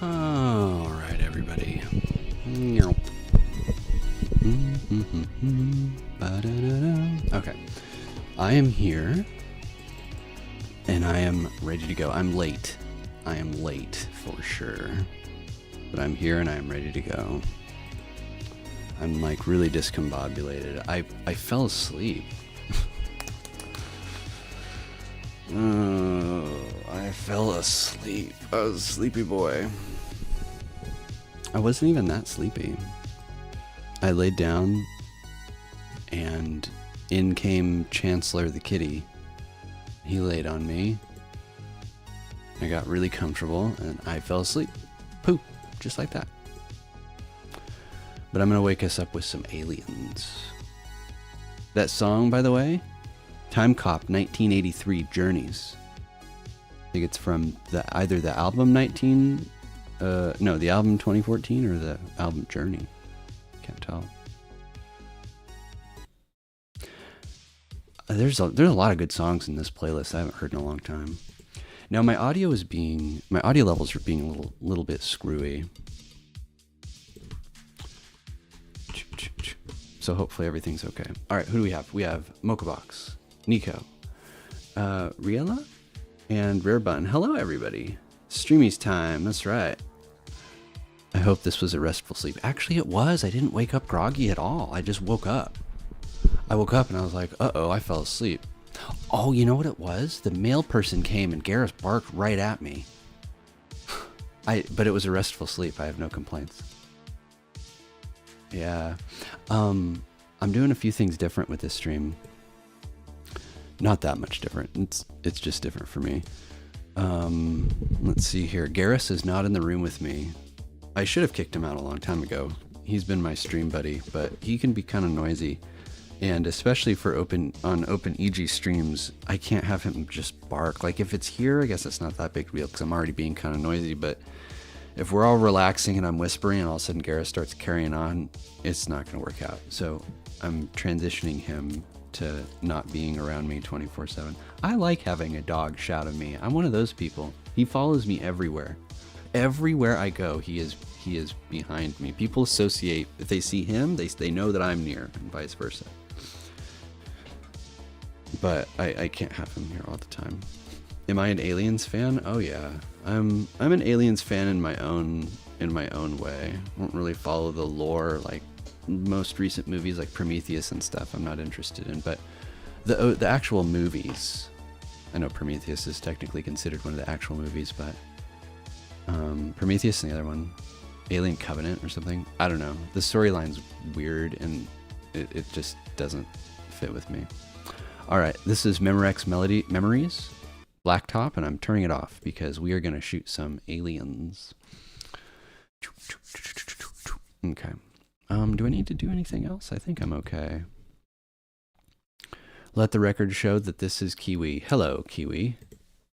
All right, everybody. Okay. I am here, and I am ready to go. I'm late. I am late for sure. But I'm here and I'm ready to go. I'm like really discombobulated. I fell asleep. I fell asleep. I was a sleepy boy. I wasn't even that sleepy. I laid down and in came Chancellor the kitty. He laid on me. I got really comfortable and I fell asleep. Poof, just like that. But I'm going to wake us up with some aliens. That song, by the way, Time Cop 1983 Journeys. I think it's from either the album the album 2014 or the album Journey. Can't tell. There's a lot of good songs in this playlist I haven't heard in a long time. Now my audio levels are being a little bit screwy. So hopefully everything's okay. All right, who do we have? We have Mochabox, Nico, Riella, and Rare Button. Hello, everybody. Streamies time. That's right. I hope this was a restful sleep. Actually, it was. I didn't wake up groggy at all. I just woke up. I woke up and I was like, uh-oh, I fell asleep. Oh, you know what it was? The mail person came and Garrus barked right at me. But it was a restful sleep. I have no complaints. Yeah. I'm doing a few things different with this stream. Not that much different. It's just different for me. Let's see here. Garrus is not in the room with me. I should have kicked him out a long time ago. He's been my stream buddy, but he can be kind of noisy. And especially for open EG streams, I can't have him just bark. Like if it's here, I guess it's not that big a deal because I'm already being kind of noisy, but if we're all relaxing and I'm whispering and all of a sudden Garrus starts carrying on, it's not going to work out. So I'm transitioning him to not being around me 24/7. I like having a dog shout at me. I'm one of those people. He follows me everywhere. Everywhere I go, he is behind me. People associate, if they see him, they know that I'm near, and vice versa. But I can't have him here all the time. Am I an Aliens fan? Oh yeah, I'm an Aliens fan in my own way. I don't really follow the lore like most recent movies like Prometheus and stuff. I'm not interested in, but the actual movies. I know Prometheus is technically considered one of the actual movies, but Prometheus and the other one, Alien Covenant or something. I don't know. The storyline's weird and it just doesn't fit with me. All right, this is Memorex Memories. Blacktop, and I'm turning it off because we are going to shoot some aliens. Okay. Do I need to do anything else? I think I'm okay. Let the record show that this is Kiwi. Hello, Kiwi.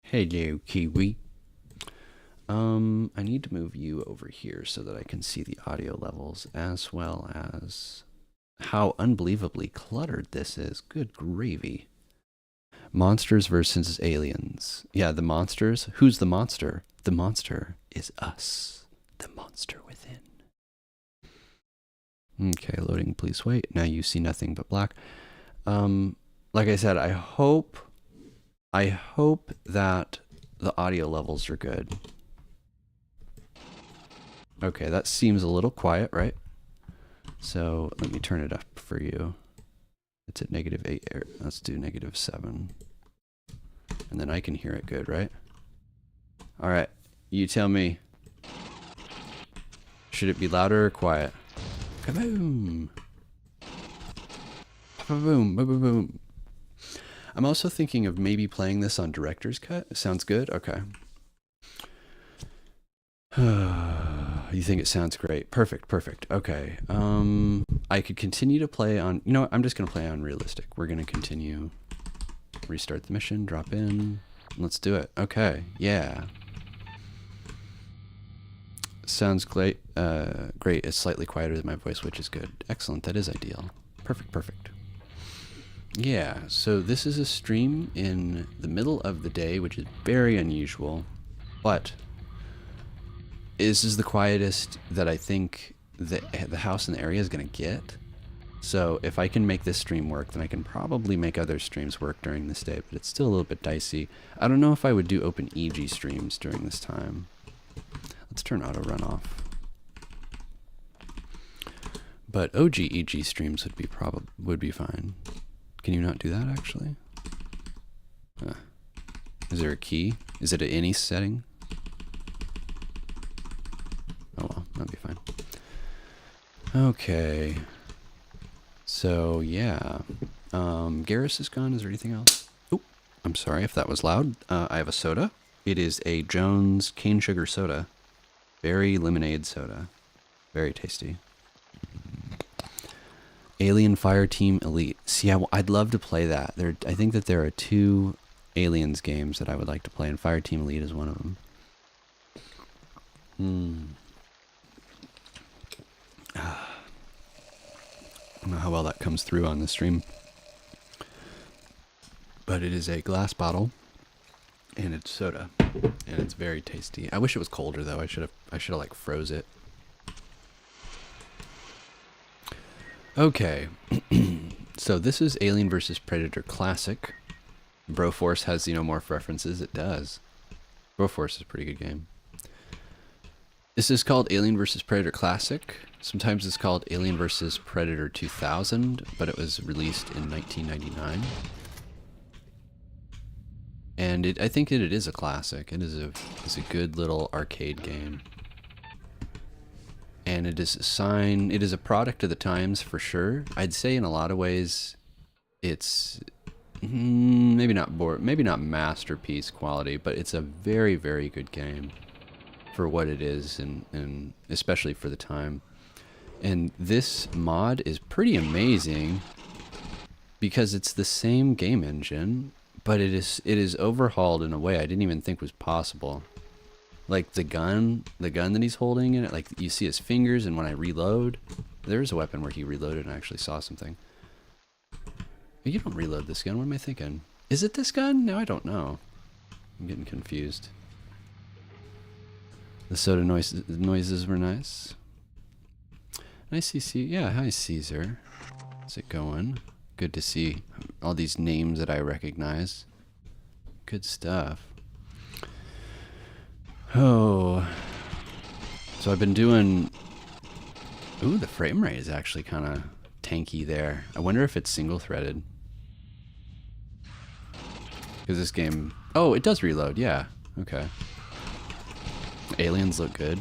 Hello, Kiwi. I need to move you over here so that I can see the audio levels as well as how unbelievably cluttered this is. Good gravy. Monsters versus aliens. Yeah, the monsters. Who's the monster? The monster is us. The monster within. Okay, loading, please wait. Now you see nothing but black. Like I said, I hope that the audio levels are good. Okay, that seems a little quiet, right? So let me turn it up for you. It's at -8. Let's do -7. And then I can hear it good, right? All right, you tell me. Should it be louder or quiet? Kaboom! Kaboom! Boom! Boom! Boom! I'm also thinking of maybe playing this on Director's Cut. Sounds good? Okay. You think it sounds great? Perfect, perfect. Okay. I could continue to play on, you know what? I'm just going to play on realistic. We're going to continue. Restart the mission, drop in. Let's do it. Okay. Yeah. Sounds great. Great. It's slightly quieter than my voice, which is good. Excellent. That is ideal. Perfect, perfect. Yeah. So this is a stream in the middle of the day, which is very unusual, but this is the quietest that I think the house in the area is going to get. So if I can make this stream work, then I can probably make other streams work during this day, but it's still a little bit dicey. I don't know if I would do open EG streams during this time. Let's turn auto run off. But OG EG streams would be fine. Can you not do that actually? Is there a key? Is it any setting? Oh well, that'd be fine. Okay. So yeah, Garrus is gone. Is there anything else? Oh, I'm sorry if that was loud. I have a soda. It is a Jones cane sugar soda. Berry lemonade soda. Very tasty. Alien Fireteam Elite. See, I'd love to play that. I think that there are 2 Aliens games that I would like to play, and Fireteam Elite is one of them. I don't know how well that comes through on the stream. But it is a glass bottle, and it's soda, and it's very tasty. I wish it was colder though. I should have like froze it. Okay, so this is Alien vs. Predator Classic. Broforce has xenomorph references. It does. Broforce is a pretty good game. This is called Alien vs. Predator Classic. Sometimes it's called Alien vs. Predator 2000, but it was released in 1999. And I think it is a classic. It's a good little arcade game. And it is a product of the times for sure. I'd say in a lot of ways it's maybe not masterpiece quality, but it's a very, very good game for what it is, and especially for the time. And this mod is pretty amazing because it's the same game engine, but it is overhauled in a way I didn't even think was possible. Like the gun that he's holding in it, like you see his fingers, and when I reload, there's a weapon where he reloaded and I actually saw something. You don't reload this gun, what am I thinking? Is it this gun? No, I don't know. I'm getting confused. The soda noises were nice. Nice to see. Yeah, hi Caesar. How's it going? Good to see all these names that I recognize. Good stuff. Oh. So I've been doing... Ooh, the frame rate is actually kind of tanky there. I wonder if it's single-threaded. Because this game... Oh, it does reload, yeah. Okay. Aliens look good.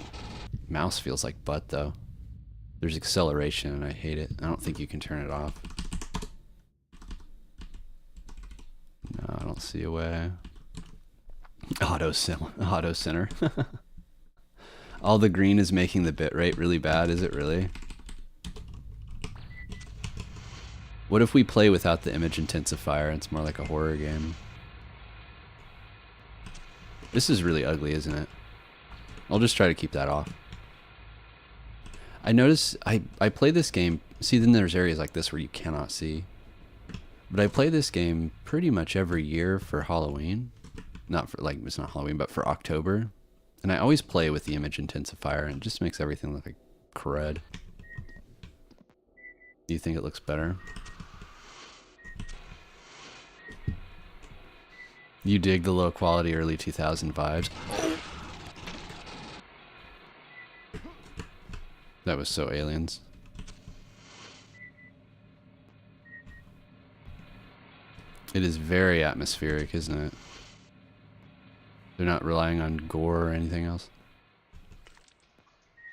Mouse feels like butt, though. There's acceleration, and I hate it. I don't think you can turn it off. No, I don't see a way. Auto center. All the green is making the bitrate really bad, is it really? What if we play without the image intensifier and it's more like a horror game? This is really ugly, isn't it? I'll just try to keep that off. I notice I play this game, see, then there's areas like this where you cannot see. But I play this game pretty much every year for Halloween. Not for, like, it's not Halloween, but for October. And I always play with the image intensifier, and it just makes everything look like crud. Do you think it looks better? You dig the low quality early 2000 vibes? That was so Aliens. It is very atmospheric, isn't it? They're not relying on gore or anything else.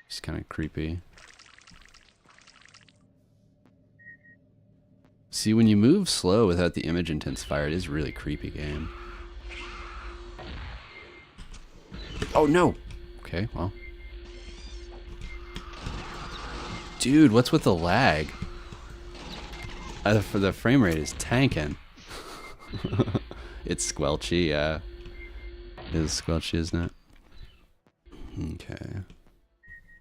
Just kind of creepy. See, when you move slow without the image intensifier, it is a really creepy game. Oh no! Okay, well. Dude, what's with the lag? The frame rate is tanking. It's squelchy, yeah. It is squelchy, isn't it? Okay.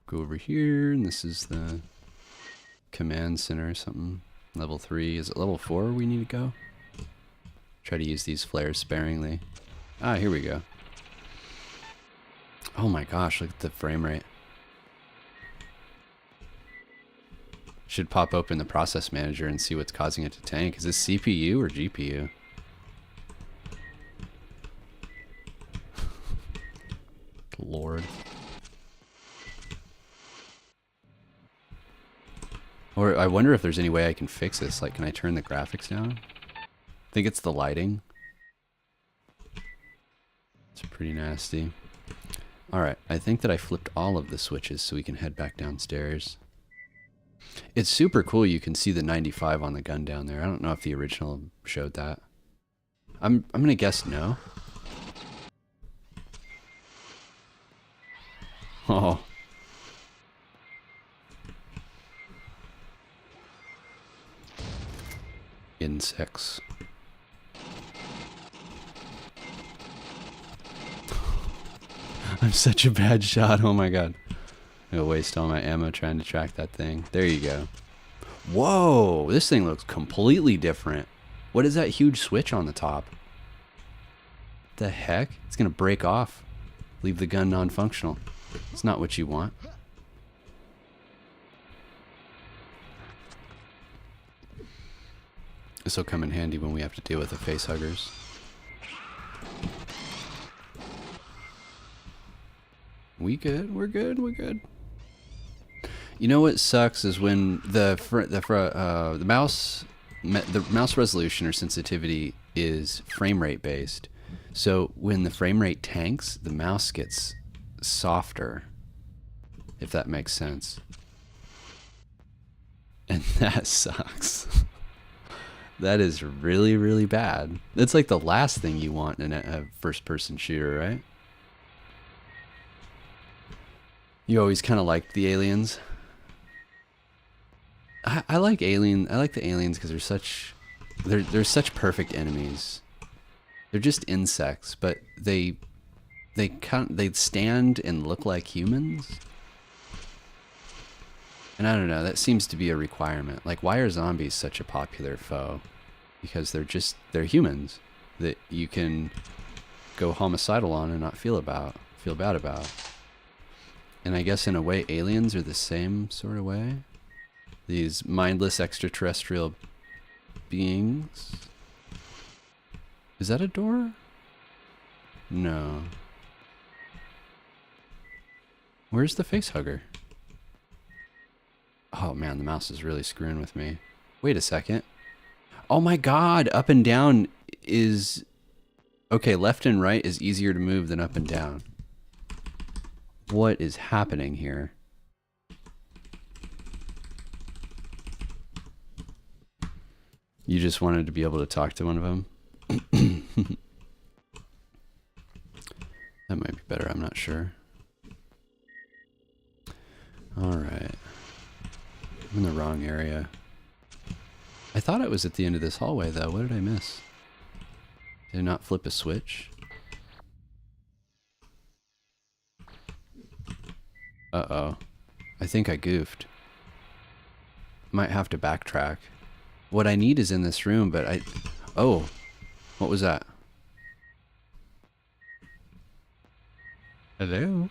Go over here, and this is the command center or something. Level 3. Is it level 4 we need to go? Try to use these flares sparingly. Ah, here we go. Oh my gosh, look at the frame rate. Should pop open the process manager and see what's causing it to tank. Is this CPU or GPU? Lord. Or I wonder if there's any way I can fix this. Like, can I turn the graphics down? I think it's the lighting. It's pretty nasty. Alright, I think that I flipped all of the switches so we can head back downstairs. It's super cool you can see the 95 on the gun down there. I don't know if the original showed that. I'm gonna guess no. Oh. Insects. I'm such a bad shot. Oh my god. I'm gonna waste all my ammo trying to track that thing. There you go. Whoa! This thing looks completely different. What is that huge switch on the top? The heck? It's gonna break off. Leave the gun non-functional. It's not what you want. This will come in handy when we have to deal with the face huggers. We good? We're good? We're good. You know what sucks is when the mouse resolution or sensitivity is frame rate based. So when the frame rate tanks, the mouse gets softer, if that makes sense. And that sucks. That is really, really bad. It's like the last thing you want in a first-person shooter, right? You always kind of liked the aliens. I like the aliens because they're such perfect enemies. They're just insects, but they stand and look like humans. And I don't know, that seems to be a requirement. Like, why are zombies such a popular foe? Because they're humans that you can go homicidal on and not feel bad about. And I guess in a way aliens are the same sort of way. These mindless extraterrestrial beings. Is that a door? No. Where's the face hugger? Oh man, the mouse is really screwing with me. Wait a second. Oh my god, up and down is... Okay, left and right is easier to move than up and down. What is happening here? You just wanted to be able to talk to one of them? That might be better, I'm not sure. Alright. I'm in the wrong area. I thought it was at the end of this hallway though. What did I miss? Did I not flip a switch? Uh-oh. I think I goofed. Might have to backtrack. What I need is in this room, but I... Oh. What was that? Hello?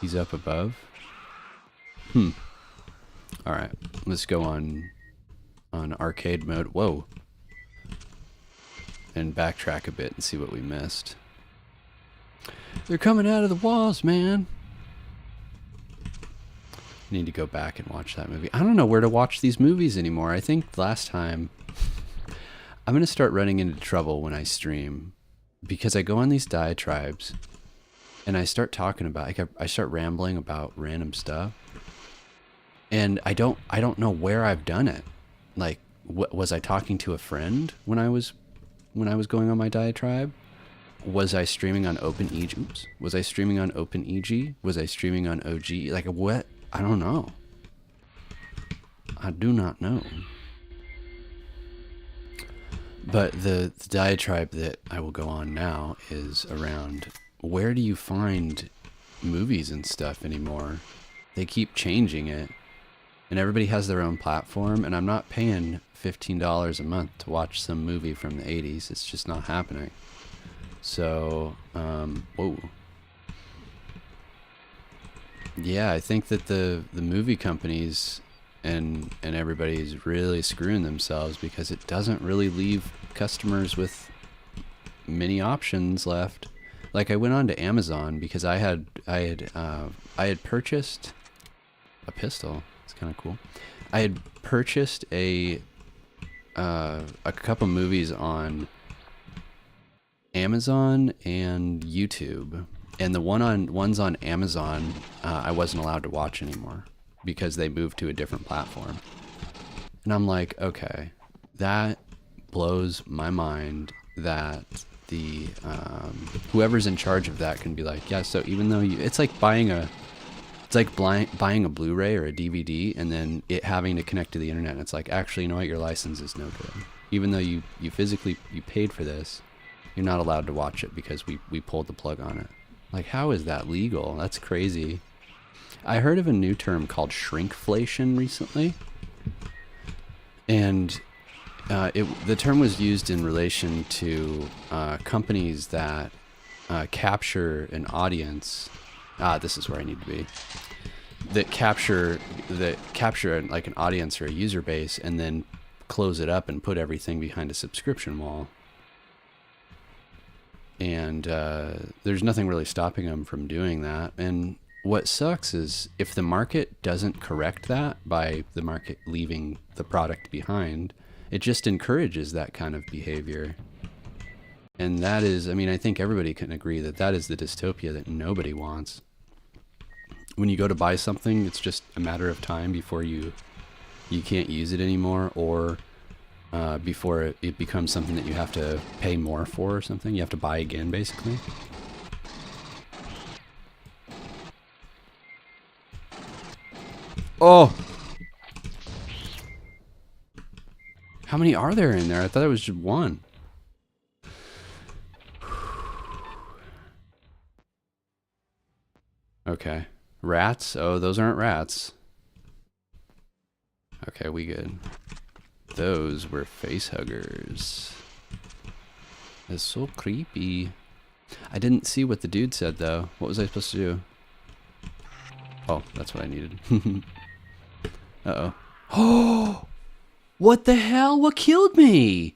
He's up above? Alright. Let's go on arcade mode. Whoa. And backtrack a bit and see what we missed. They're coming out of the walls, man. Need to go back and watch that movie. I don't know where to watch these movies anymore. I think last time I'm going to start running into trouble when I stream because I go on these diatribes and I start talking about, like, I start rambling about random stuff, and I don't know where I've done it. Like, was I talking to a friend when I was going on my diatribe? Was I streaming on OpenEG? Oops. Was I streaming on OpenEG? Was I streaming on OG? Like, what? I don't know. I do not know. But the diatribe that I will go on now is around, where do you find movies and stuff anymore? They keep changing it. and everybody has their own platform, and I'm not paying $15 a month to watch some movie from the 80s. It's just not happening. So, whoa. Yeah, I think that the movie companies and everybody's really screwing themselves, because it doesn't really leave customers with many options left. Like, I went on to Amazon because I had purchased a pistol. It's kind of cool. I had purchased a couple movies on Amazon and YouTube, and the ones on Amazon I wasn't allowed to watch anymore because they moved to a different platform. And I'm like, okay, that blows my mind that the whoever's in charge of that can be like, yeah, so even though it's like buying a Blu-ray or a DVD and then it having to connect to the internet, and it's like, actually, you know what, your license is no good. Even though you physically paid for this, you're not allowed to watch it because we pulled the plug on it. Like, how is that legal? That's crazy. I heard of a new term called shrinkflation recently, and the term was used in relation to companies that capture an audience. This is where I need to be. That capture like an audience or a user base, and then close it up and put everything behind a subscription wall. And there's nothing really stopping them from doing that. And what sucks is if the market doesn't correct that by the market leaving the product behind, it just encourages that kind of behavior. And that is, I mean, I think everybody can agree that that is the dystopia that nobody wants. When you go to buy something, it's just a matter of time before you can't use it anymore, or before it becomes something that you have to pay more for or something. You have to buy again, basically. Oh! How many are there in there? I thought it was just one. Okay. Rats? Oh, those aren't rats. Okay, we good. Those were face huggers. That's so creepy. I didn't see what the dude said, though. What was I supposed to do? Oh, that's what I needed. Uh-oh. Oh! What the hell? What killed me?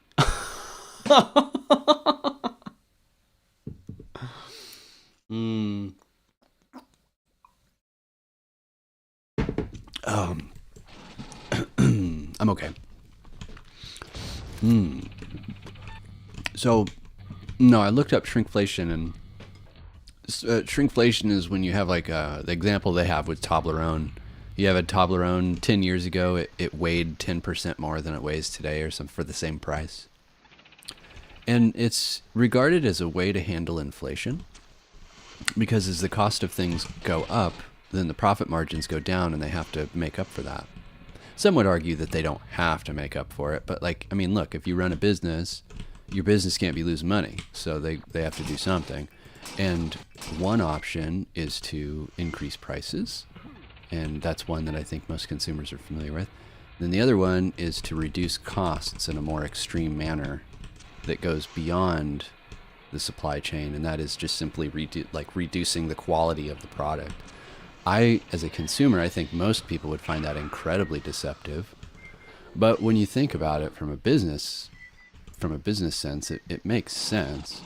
I'm okay. So, no, I looked up shrinkflation, and shrinkflation is when you have like the example they have with Toblerone. You have a Toblerone 10 years ago, it weighed 10% more than it weighs today, or something, for the same price. And it's regarded as a way to handle inflation, because as the cost of things go up, then the profit margins go down, and they have to make up for that. Some would argue that they don't have to make up for it, but like, I mean, look, if you run a business, your business can't be losing money, so they have to do something. And one option is to increase prices, and that's one that I think most consumers are familiar with. Then the other one is to reduce costs in a more extreme manner that goes beyond the supply chain, and that is just simply reducing the quality of the product. As a consumer, I think most people would find that incredibly deceptive. But when you think about it from a business sense, it makes sense.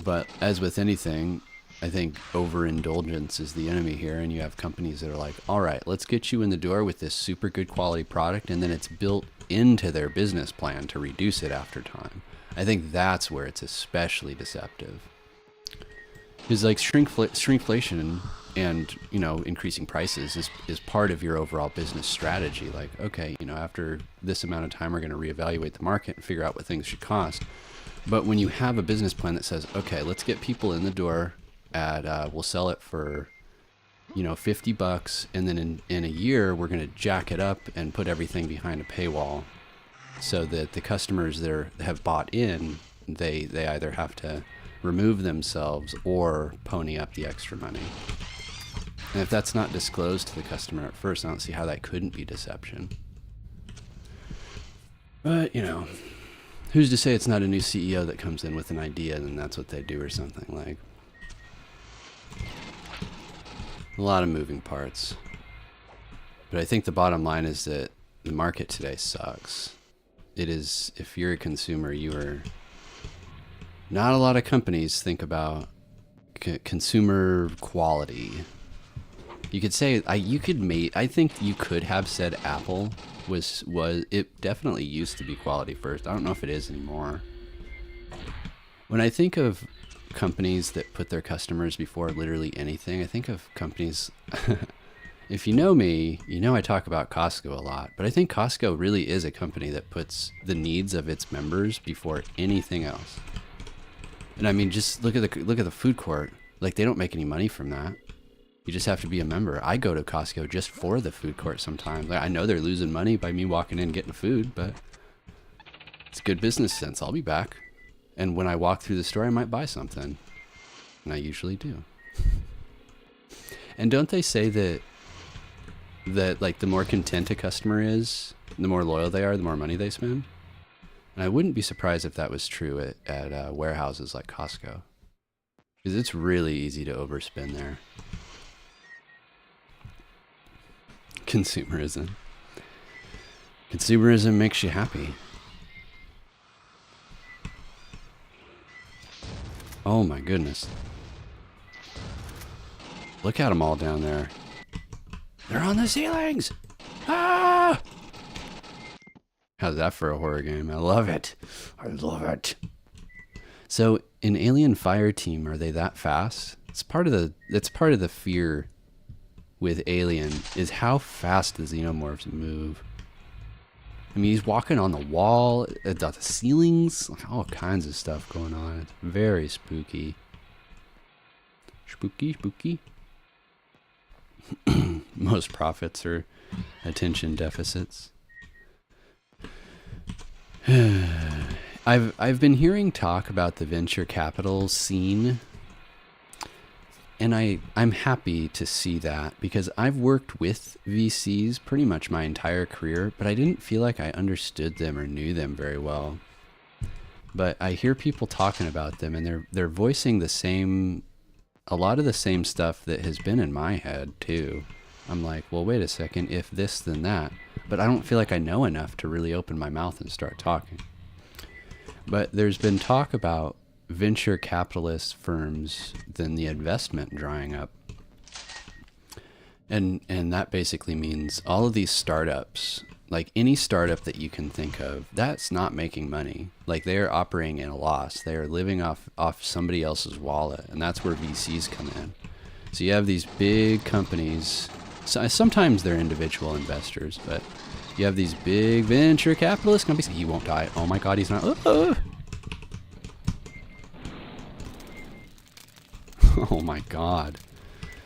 But as with anything, I think overindulgence is the enemy here, and you have companies that are like, all right, let's get you in the door with this super good quality product, and then it's built into their business plan to reduce it after time. I think that's where it's especially deceptive. Because like shrinkflation and increasing prices is part of your overall business strategy. Like, okay, after this amount of time, we're going to reevaluate the market and figure out what things should cost. But when you have a business plan that says, okay, let's get people in the door at we'll sell it for $50, and then in a year we're going to jack it up and put everything behind a paywall, so that the customers that have bought in, they either have to remove themselves or pony up the extra money. And if that's not disclosed to the customer at first, I don't see how that couldn't be deception. But, you know, who's to say it's not a new CEO that comes in with an idea and that's what they do or something? Like, a lot of moving parts. But I think the bottom line is that the market today sucks. It is, if you're a consumer, you are, not a lot of companies think about consumer quality. You could say, I think you could have said Apple was it definitely used to be quality first. I don't know if it is anymore. When I think of companies that put their customers before literally anything, I think of companies, if you know me, you know I talk about Costco a lot, but I think Costco really is a company that puts the needs of its members before anything else. And I mean, just look at the food court. Like, they don't make any money from that. You just have to be a member. I go to Costco just for the food court sometimes. Like, I know they're losing money by me walking in and getting food, but it's good business sense. I'll be back. And when I walk through the store, I might buy something. And I usually do. And don't they say that like the more content a customer is, the more loyal they are, the more money they spend? And I wouldn't be surprised if that was true at warehouses like Costco. Because it's really easy to overspend there. Consumerism. Consumerism makes you happy. Oh my goodness. Look at them all down there. They're on the ceilings! Ah! How's that for a horror game? I love it. I love it. So in Alien Fireteam, are they that fast? It's part of the fear with Alien, is how fast the xenomorphs move. I mean, he's walking on the wall, the ceilings, all kinds of stuff going on. It's very spooky. Spooky, spooky. Most profits are attention deficits. I've been hearing talk about the venture capital scene, and I'm happy to see that, because I've worked with VCs pretty much my entire career, but I didn't feel like I understood them or knew them very well. But I hear people talking about them, and they're voicing a lot of the same stuff that has been in my head too. I'm like, well, wait a second, if this, then that. But I don't feel like I know enough to really open my mouth and start talking. But there's been talk about venture capitalist firms, then the investment drying up. And that basically means all of these startups, like any startup that you can think of, that's not making money. Like, they're operating in a loss. They are living off somebody else's wallet, and that's where VCs come in. So you have these big companies, so sometimes they're individual investors, but you have these big venture capitalist companies. He won't die. Oh my God, he's not. Oh my God.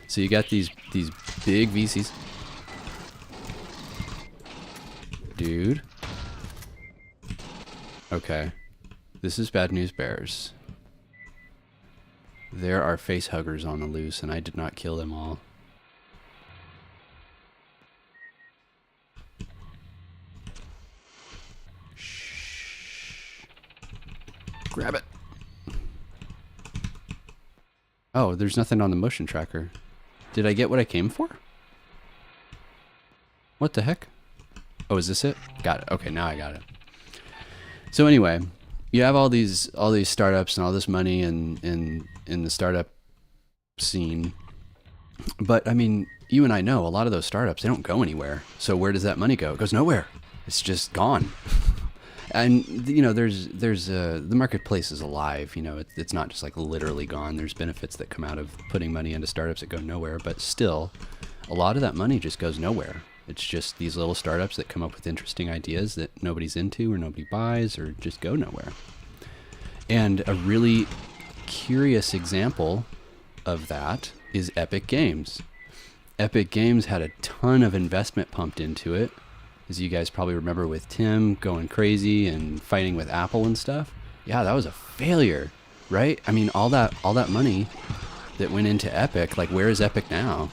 So you got these big VCs. Dude. Okay. This is bad news bears. There are face huggers on the loose, and I did not kill them all. Shh. Grab it. Oh, there's nothing on the motion tracker. Did I get what I came for? What the heck? Oh, is this it? Got it. Okay, now I got it. So anyway, you have all these startups and all this money in the startup scene. But I mean, you and I know a lot of those startups, they don't go anywhere. So where does that money go? It goes nowhere. It's just gone. And you know, there's the marketplace is alive. You know, it's not just like literally gone. There's benefits that come out of putting money into startups that go nowhere. But still, a lot of that money just goes nowhere. It's just these little startups that come up with interesting ideas that nobody's into or nobody buys or just go nowhere. And a really curious example of that is Epic Games. Epic Games had a ton of investment pumped into it, as you guys probably remember, with Tim going crazy and fighting with Apple and stuff. Yeah, that was a failure, right? I mean, all that money that went into Epic, like, where is Epic now?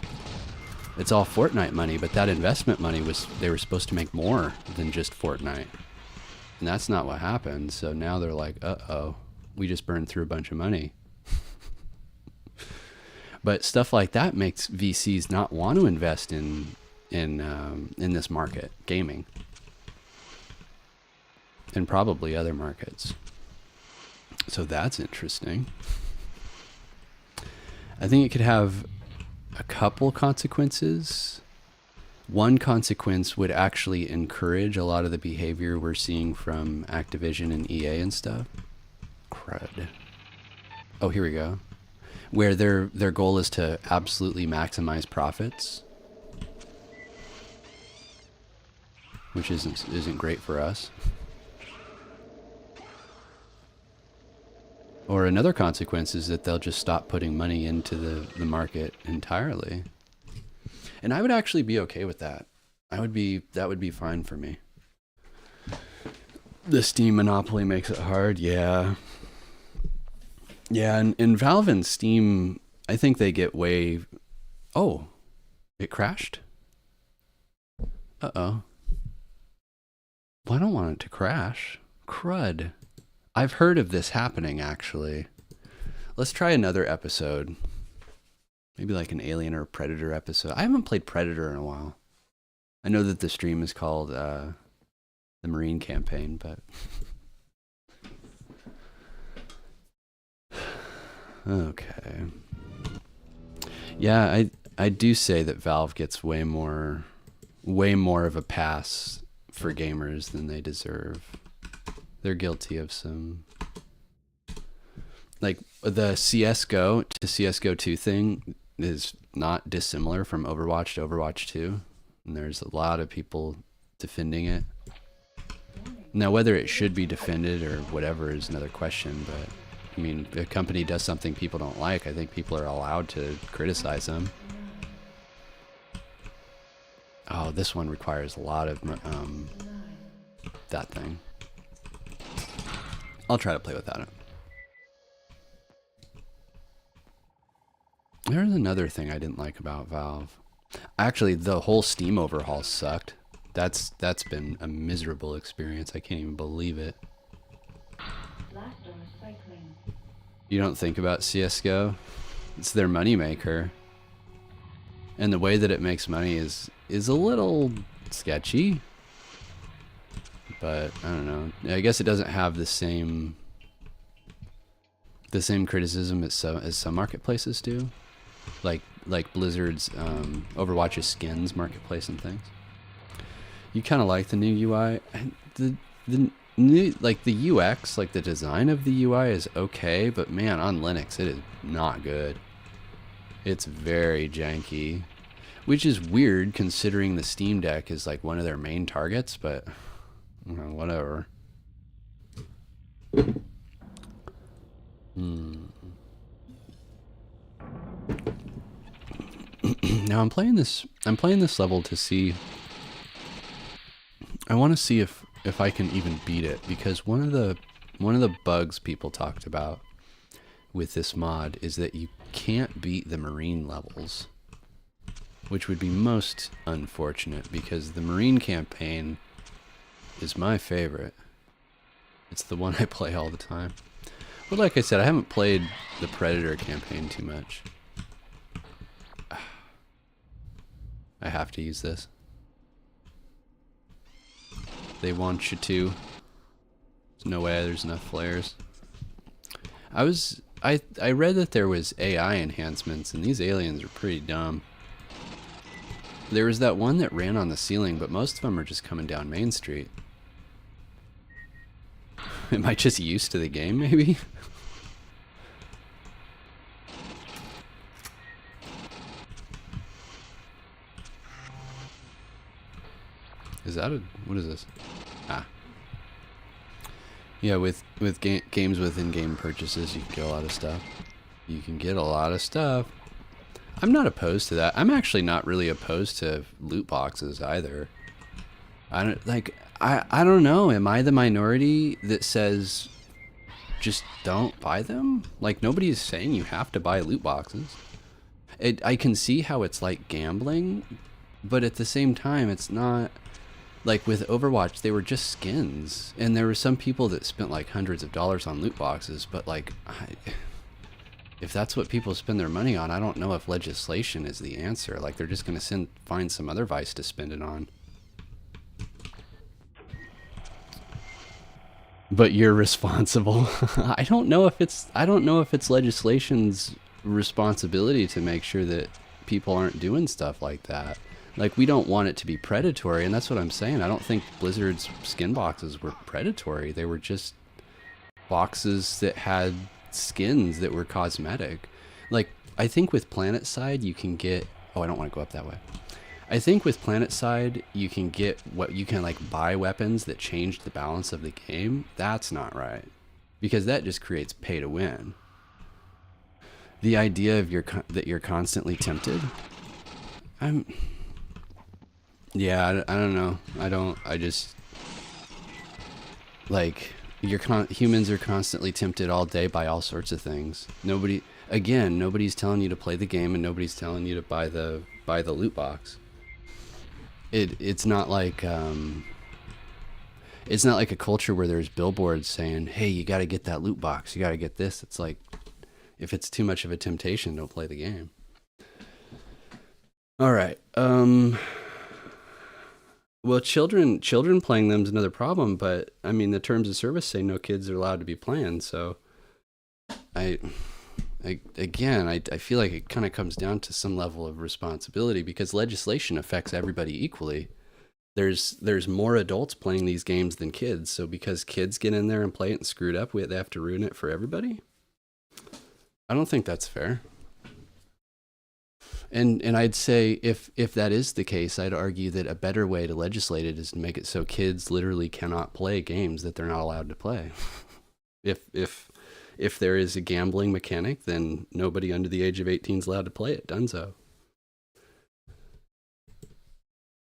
It's all Fortnite money, but that investment money they were supposed to make more than just Fortnite. And that's not what happened. So now they're like, uh-oh, we just burned through a bunch of money. But stuff like that makes VCs not want to invest in this market, gaming, and probably other markets. So that's interesting. I think it could have a couple consequences. One consequence would actually encourage a lot of the behavior we're seeing from Activision and EA and stuff. Crud. Oh, here we go. Where their goal is to absolutely maximize profits, which isn't great for us. Or another consequence is that they'll just stop putting money into the market entirely. And I would actually be okay with that. That would be fine for me. The Steam monopoly makes it hard, yeah. Yeah, and Valve and Steam, I think they get way... Oh, it crashed? Uh-oh. Well, I don't want it to crash. Crud. I've heard of this happening, actually. Let's try another episode. Maybe like an Alien or Predator episode. I haven't played Predator in a while. I know that the stream is called the Marine Campaign, but... Okay. Yeah, I do say that Valve gets way more of a pass for gamers than they deserve. They're guilty of some, like the CS:GO to CS:GO 2 thing is not dissimilar from Overwatch to Overwatch 2, and there's a lot of people defending it. Now, whether it should be defended or whatever is another question, but I mean, if a company does something people don't like, I think people are allowed to criticize them. Oh, this one requires a lot of that thing. I'll try to play without it. There's another thing I didn't like about Valve. Actually, the whole Steam overhaul sucked. That's been a miserable experience. I can't even believe it. You don't think about CS:GO? It's their moneymaker. And the way that it makes money is a little sketchy. But I don't know. I guess it doesn't have the same criticism as some marketplaces do. Like Blizzard's Overwatch's skins marketplace and things. You kind of like the new UI. The new, like the UX, like the design of the UI is okay, but man, on Linux it is not good. It's very janky, which is weird considering the Steam Deck is like one of their main targets, but whatever. Now I'm playing this level to see. I want to see if I can even beat it, because one of the bugs people talked about with this mod is that you can't beat the Marine levels, which would be most unfortunate because the Marine campaign is my favorite. It's the one I play all the time. But like I said, I haven't played the Predator campaign too much. I have to use this. They want you to. There's no way there's enough flares. I read that there was AI enhancements, and these aliens are pretty dumb. There was that one that ran on the ceiling, but most of them are just coming down Main Street. Am I just used to the game, maybe? Is that what is this? Ah. Yeah, with games with in-game purchases, you can get a lot of stuff. You can get a lot of stuff. I'm not opposed to that. I'm actually not really opposed to loot boxes either. I don't know. Am I the minority that says just don't buy them? Like, nobody is saying you have to buy loot boxes. I can see how it's like gambling, but at the same time, it's not. Like with Overwatch, they were just skins, and there were some people that spent like hundreds of dollars on loot boxes, but like, if that's what people spend their money on, I don't know if legislation is the answer. Like, they're just going to find some other vice to spend it on. But you're responsible. I don't know if it's legislation's responsibility to make sure that people aren't doing stuff like that. Like, we don't want it to be predatory, and that's what I'm saying. I don't think Blizzard's skin boxes were predatory. They were just boxes that had skins that were cosmetic. Like, I think with PlanetSide you can get... Oh, I don't want to go up that way. I think with PlanetSide you can get what you can, like, buy weapons that change the balance of the game. That's not right, because that just creates pay to win. The idea of that you're constantly tempted... Yeah, I don't know. I just, like, humans are constantly tempted all day by all sorts of things. Nobody's telling you to play the game, and nobody's telling you to buy the loot box. It's not like a culture where there's billboards saying, "Hey, you got to get that loot box. You got to get this." It's like, if it's too much of a temptation, don't play the game. All right. Well, children playing them is another problem, but I mean, the terms of service say no kids are allowed to be playing. So, I feel like it kind of comes down to some level of responsibility, because legislation affects everybody equally. There's more adults playing these games than kids. So because kids get in there and play it and screw it up, they have to ruin it for everybody. I don't think that's fair. And I'd say if that is the case, I'd argue that a better way to legislate it is to make it so kids literally cannot play games that they're not allowed to play. If there is a gambling mechanic, then nobody under the age of 18 is allowed to play it. Dunzo.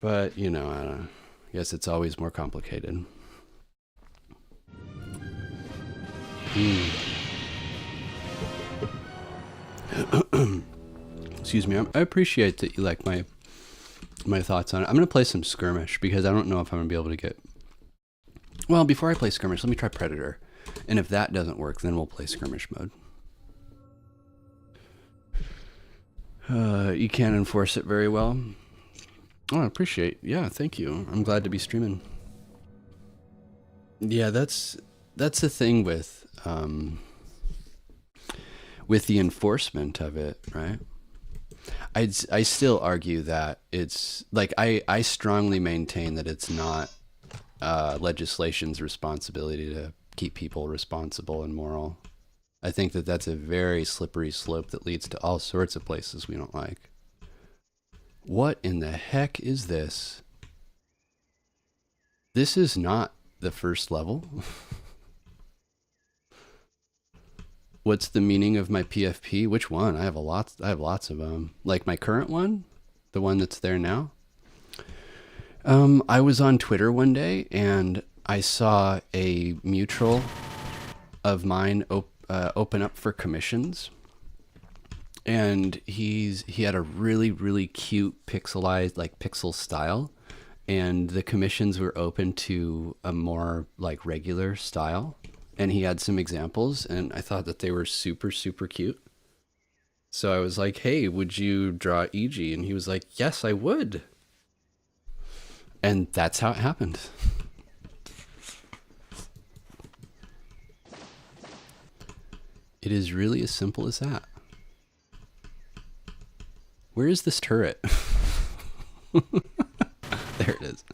But, I don't know. I guess it's always more complicated. Excuse me. I appreciate that you like my thoughts on it. I'm going to play some Skirmish, because I don't know if I'm going to be able to get... Well, before I play Skirmish, let me try Predator. And if that doesn't work, then we'll play Skirmish mode. You can't enforce it very well. Oh, I appreciate. Yeah, thank you. I'm glad to be streaming. Yeah, that's the thing with the enforcement of it, right? I still argue that it's like I strongly maintain that it's not legislation's responsibility to keep people responsible and moral. I think that that's a very slippery slope that leads to all sorts of places we don't like. What in the heck is this? This is not the first level. What's the meaning of my PFP? Which one? I have lots of them. Like my current one, the one that's there now. I was on Twitter one day and I saw a mutual of mine open up for commissions, and he had a really, really cute pixelized, like pixel style, and the commissions were open to a more like regular style. And he had some examples, and I thought that they were super, super cute. So I was like, hey, would you draw EG? And he was like, yes, I would. And that's how it happened. It is really as simple as that. Where is this turret? There it is.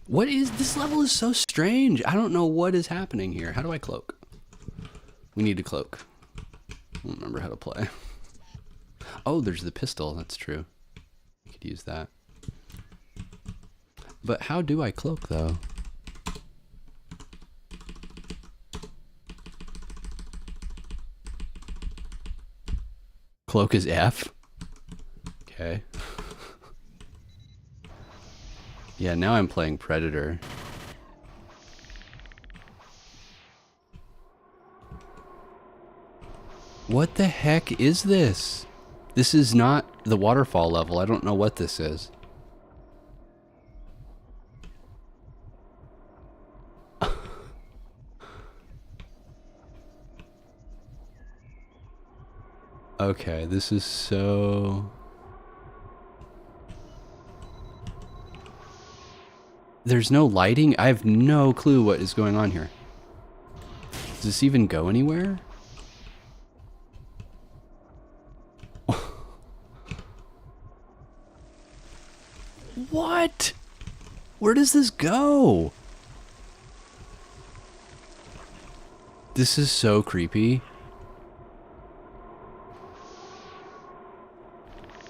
What is this level? Is so strange. I don't know what is happening here. How do I cloak? We need to cloak. I don't remember how to play. Oh, there's the pistol. That's true. I could use that. But how do I cloak though? Cloak is F. Okay. Yeah, now I'm playing Predator. What the heck is this? This is not the waterfall level. I don't know what this is. Okay, this is so... There's no lighting? I have no clue what is going on here. Does this even go anywhere? What? Where does this go? This is so creepy.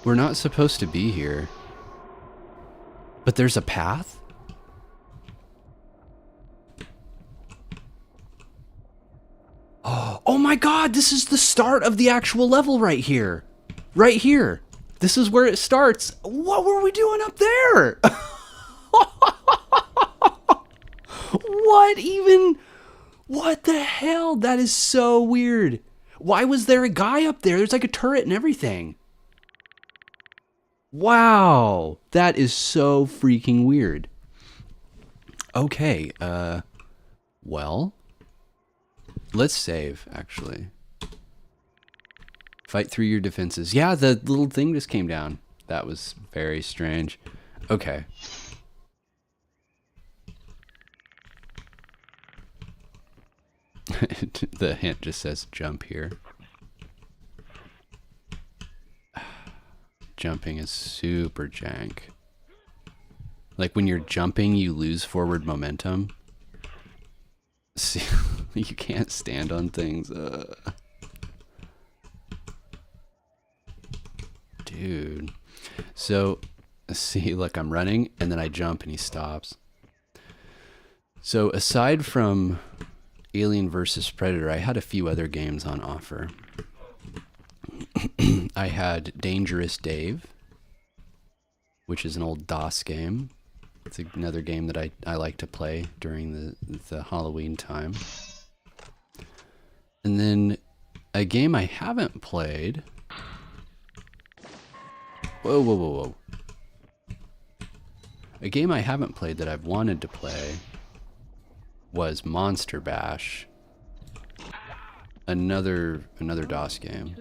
We're not supposed to be here. But there's a path? Oh my god, this is the start of the actual level right here. Right here. This is where it starts. What were we doing up there? What even? What the hell? That is so weird. Why was there a guy up there? There's like a turret and everything. Wow. That is so freaking weird. Okay, well, let's save, actually. Fight through your defenses. Yeah, the little thing just came down. That was very strange. Okay. The hint just says jump here. Jumping is super jank. Like when you're jumping, you lose forward momentum. See, you can't stand on things. Dude. So, see, look, I'm running and then I jump and he stops. So aside from Alien vs. Predator, I had a few other games on offer. I had Dangerous Dave, which is an old DOS game. It's another game that I like to play during the Halloween time. And then a game I haven't played. Whoa, whoa, whoa, whoa. A game I haven't played that I've wanted to play was Monster Bash. Another DOS game.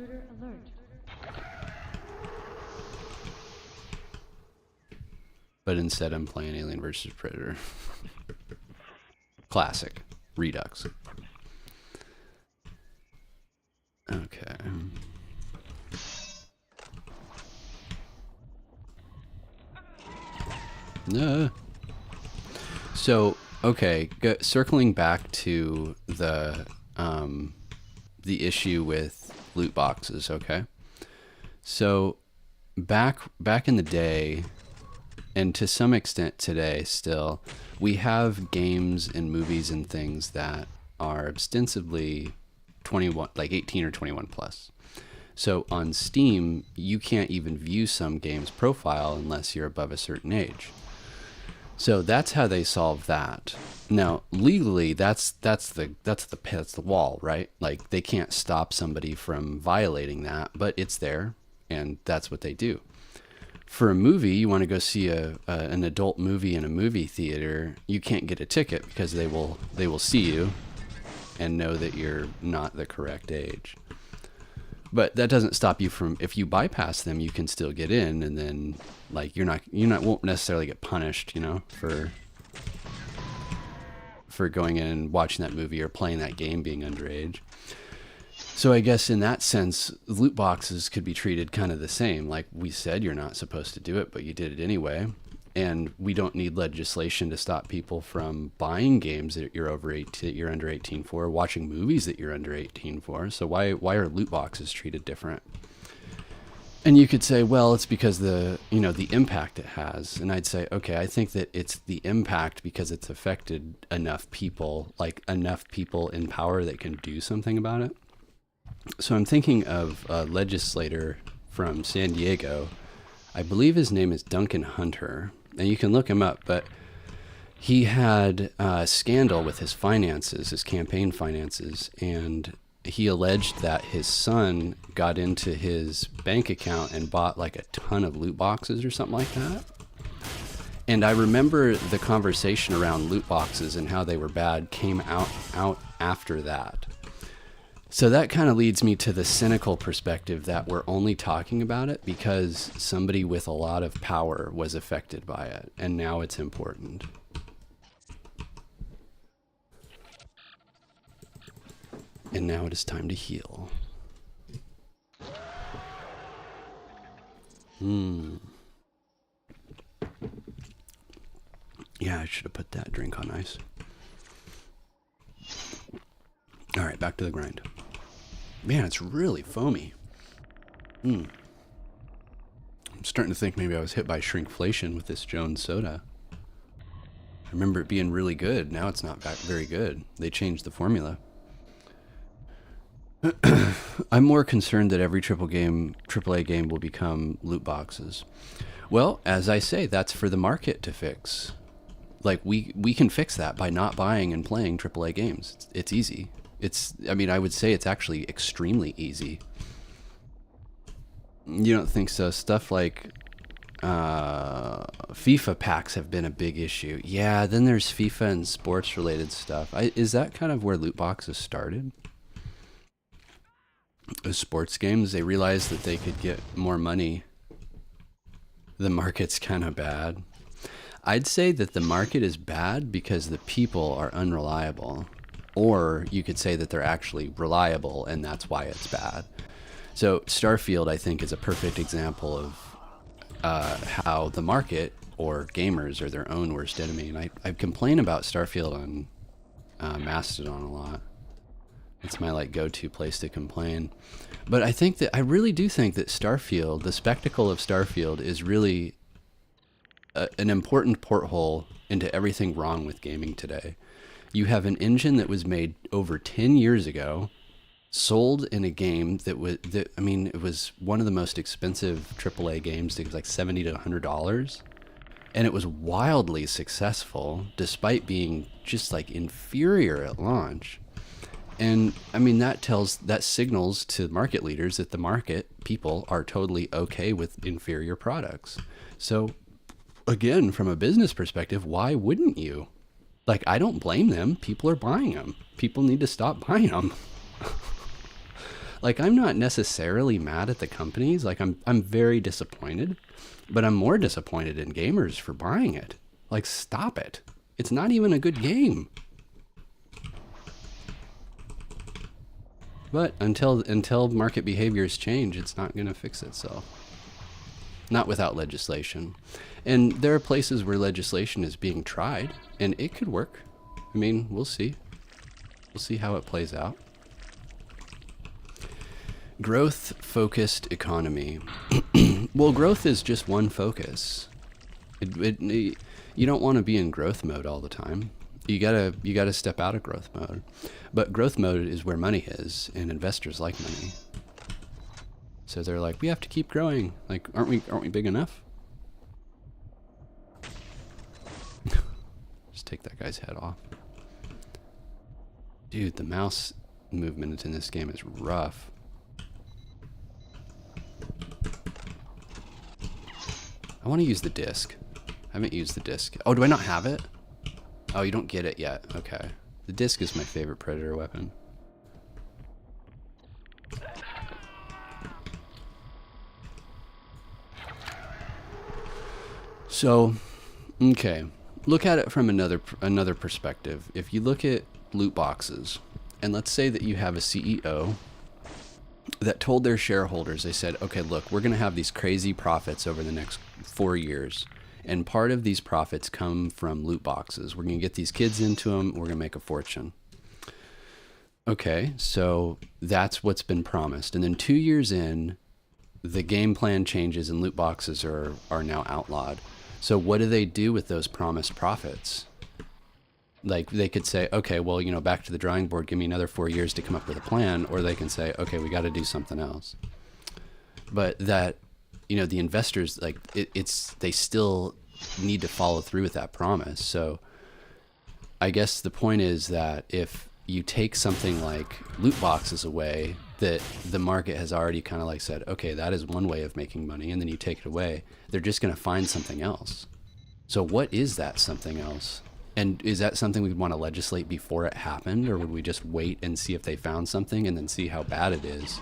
But instead I'm playing Alien vs. Predator. Classic. Redux. Okay. So, okay, circling back to the issue with loot boxes, okay? So, back in the day, and to some extent today still, we have games and movies and things that are ostensibly 21, like 18 or 21 plus. So on Steam, you can't even view some game's profile unless you're above a certain age. So that's how they solve that. Now, legally, that's the wall, right? Like they can't stop somebody from violating that, but it's there, and that's what they do. For a movie, you want to go see an adult movie in a movie theater, you can't get a ticket because they will see you and know that you're not the correct age. But that doesn't stop you from, if you bypass them, you can still get in, and then like you won't necessarily get punished, for going in and watching that movie or playing that game being underage. So I guess in that sense, loot boxes could be treated kind of the same. Like we said, you're not supposed to do it, but you did it anyway. And we don't need legislation to stop people from buying games that you're under 18 for, watching movies that you're under 18 for. So why are loot boxes treated different? And you could say, well, it's because the impact it has. And I'd say, okay, I think that it's the impact because it's affected enough people in power that can do something about it. So I'm thinking of a legislator from San Diego. I believe his name is Duncan Hunter, and you can look him up, but he had a scandal with his finances, his campaign finances, and he alleged that his son got into his bank account and bought like a ton of loot boxes or something like that. And I remember the conversation around loot boxes and how they were bad came out after that. So that kind of leads me to the cynical perspective that we're only talking about it because somebody with a lot of power was affected by it, and now it's important. And now it is time to heal. Yeah, I should have put that drink on ice. All right, back to the grind. Man, it's really foamy. I'm starting to think maybe I was hit by shrinkflation with this Jones soda. I remember it being really good. Now it's not very good. They changed the formula. I'm more concerned that every AAA game will become loot boxes. Well, as I say, that's for the market to fix. Like we can fix that by not buying and playing AAA games. It's easy. I would say it's actually extremely easy. You don't think so? Stuff like FIFA packs have been a big issue. Yeah, then there's FIFA and sports related stuff. Is that kind of where loot boxes started? The sports games, they realized that they could get more money. The market's kind of bad. I'd say that the market is bad because the people are unreliable. Or you could say that they're actually reliable and that's why it's bad. So Starfield, I think, is a perfect example of how the market or gamers are their own worst enemy. And I complain about Starfield on Mastodon a lot. It's my go-to place to complain. But I really do think that Starfield, the spectacle of Starfield, is really an important porthole into everything wrong with gaming today. You have an engine that was made over 10 years ago, sold in a game it was one of the most expensive AAA games. It was like $70 to $100. And it was wildly successful despite being just inferior at launch. And that signals to market leaders that the market people are totally okay with inferior products. So again, from a business perspective, why wouldn't you? I don't blame them. People are buying them. People need to stop buying them. I'm not necessarily mad at the companies. I'm very disappointed, but I'm more disappointed in gamers for buying it. Stop it. It's not even a good game. But until market behaviors change, it's not going to fix itself. Not without legislation. And there are places where legislation is being tried, and it could work. We'll see. We'll see how it plays out. Growth-focused economy. Well, growth is just one focus. You don't want to be in growth mode all the time. You gotta step out of growth mode. But growth mode is where money is, and investors like money. So they're we have to keep growing. Aren't we big enough? Just take that guy's head off. Dude, the mouse movement in this game is rough. I want to use the disc. I haven't used the disc. Oh, do I not have it? Oh, you don't get it yet. Okay. The disc is my favorite Predator weapon. So, okay. Look at it from another perspective. If you look at loot boxes, and let's say that you have a CEO that told their shareholders, they said, okay, look, we're going to have these crazy profits over the next 4 years. And part of these profits come from loot boxes. We're going to get these kids into them. We're going to make a fortune. Okay, so that's what's been promised. And then 2 years in, the game plan changes and loot boxes are now outlawed. So what do they do with those promised profits? They could say, okay, well, back to the drawing board, give me another 4 years to come up with a plan. Or they can say, okay, we got to do something else. But that, the investors, they still need to follow through with that promise. So I guess the point is that if you take something like loot boxes away that the market has already kind of like said, okay, that is one way of making money, and then you take it away, they're just going to find something else. So what is that something else? And is that something we'd want to legislate before it happened, or would we just wait and see if they found something and then see how bad it is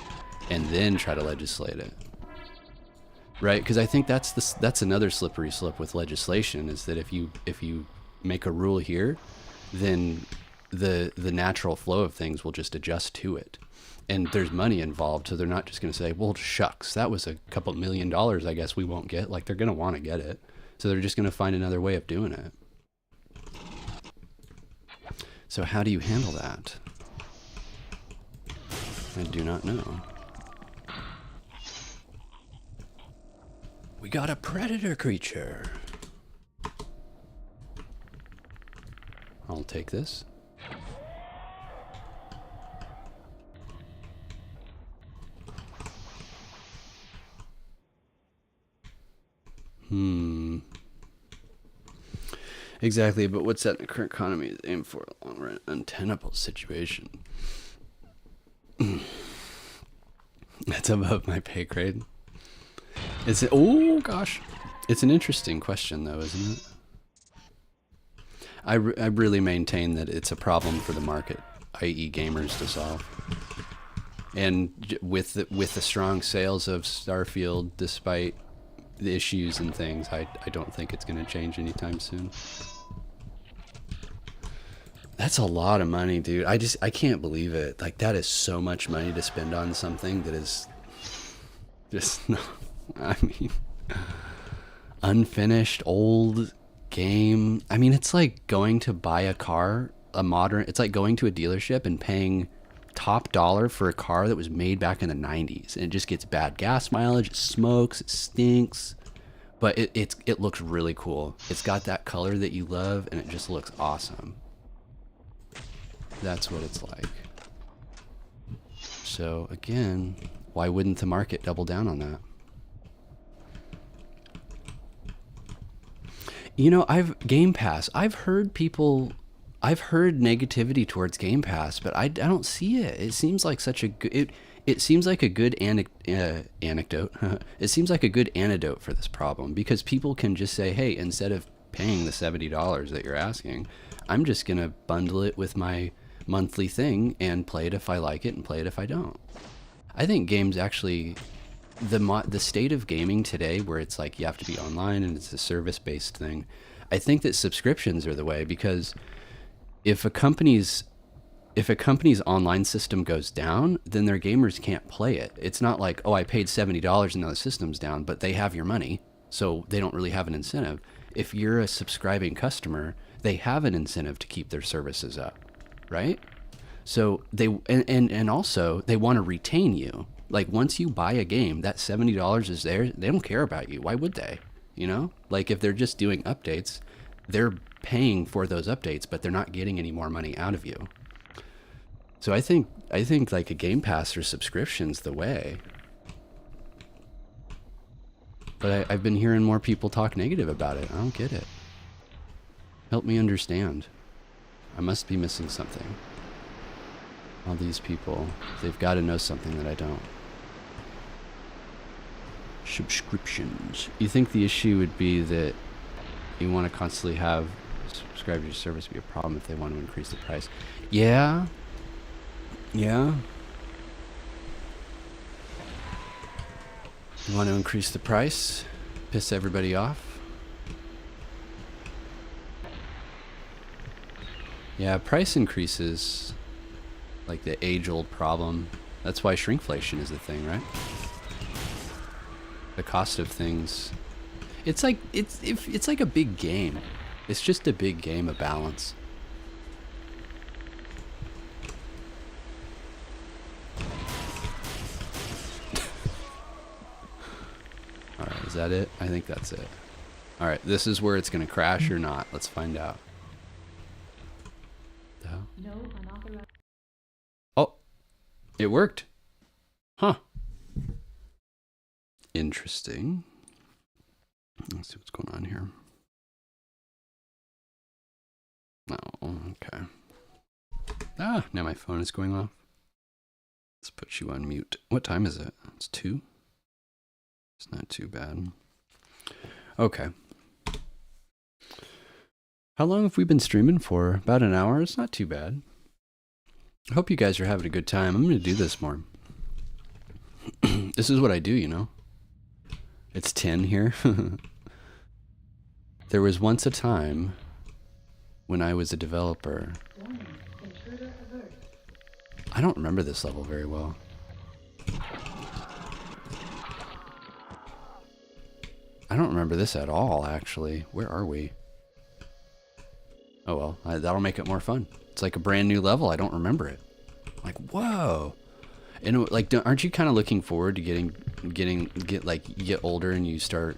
and then try to legislate it? Right? Because I think that's another slippery slope with legislation, is that if you make a rule here, then the natural flow of things will just adjust to it. And there's money involved, so they're not just going to say, well, shucks, that was a couple $1 million I guess we won't get. Like, they're going to want to get it. So they're just going to find another way of doing it. So how do you handle that? I do not know. We got a predator creature. I'll take this. Exactly, but what's that in the current economy is aimed for a long run untenable situation. That's above my pay grade. Oh gosh, it's an interesting question though, isn't it? I really maintain that it's a problem for the market, i.e. gamers, to solve. And with the strong sales of Starfield, despite the issues and things, I don't think it's going to change anytime soon. That's a lot of money, dude. I can't believe it. Like, that is so much money to spend on something that is just, no, I mean, unfinished, old game. I mean, it's like going to buy a car, it's like going to a dealership and paying top dollar for a car that was made back in the 90s, and it just gets bad gas mileage, it smokes, it stinks, but it looks really cool. It's got that color that you love, and it just looks awesome. That's what it's like. So again, why wouldn't the market double down on that? You know, Game Pass, I've heard negativity towards Game Pass, but I don't see it. It seems like such a good, it seems like a good anecdote. It seems like a good antidote for this problem, because people can just say, hey, instead of paying the $70 that you're asking, I'm just going to bundle it with my monthly thing and play it if I like it and play it if I don't. I think games actually, the state of gaming today, where it's like you have to be online and it's a service-based thing, I think that subscriptions are the way, because if a company's online system goes down, then their gamers can't play it. It's not like, oh, I paid $70 and now the system's down, but they have your money, so they don't really have an incentive. If you're a subscribing customer, they have an incentive to keep their services up, right? So they and also they want to retain you. Like, once you buy a game, that $70 is there. They don't care about you. Why would they? You know, like, if they're just doing updates, they're paying for those updates, but they're not getting any more money out of you. So I think like a Game Pass or subscription's the way. But I've been hearing more people talk negative about it. I don't get it. Help me understand. I must be missing something. All these people, they've got to know something that I don't. Subscriptions. You think the issue would be that you want to constantly have subscribe to your service be a problem if they want to increase the price? Yeah. Yeah. You want to increase the price? Piss everybody off? Yeah, price increases, like the age-old problem. That's why shrinkflation is the thing, right? The cost of things. It's like it's like a big game. It's just a big game of balance. All right, is that it? I think that's it. All right, this is where it's going to crash or not. Let's find out. No, unauthorized. Oh, it worked. Huh. Interesting. Let's see what's going on here. Oh, okay. Ah, now my phone is going off. Let's put you on mute. What time is it? It's 2? It's not too bad. Okay. How long have we been streaming for? About an hour? It's not too bad. I hope you guys are having a good time. I'm going to do this more. This is what I do, you know. It's 10 here. There was once a time when I was a developer. I don't remember this level very well. I don't remember this at all, actually. Where are we? Oh well, that'll make it more fun. It's like a brand new level. I don't remember it. Like, whoa. And like, aren't you kind of looking forward to you get older and you start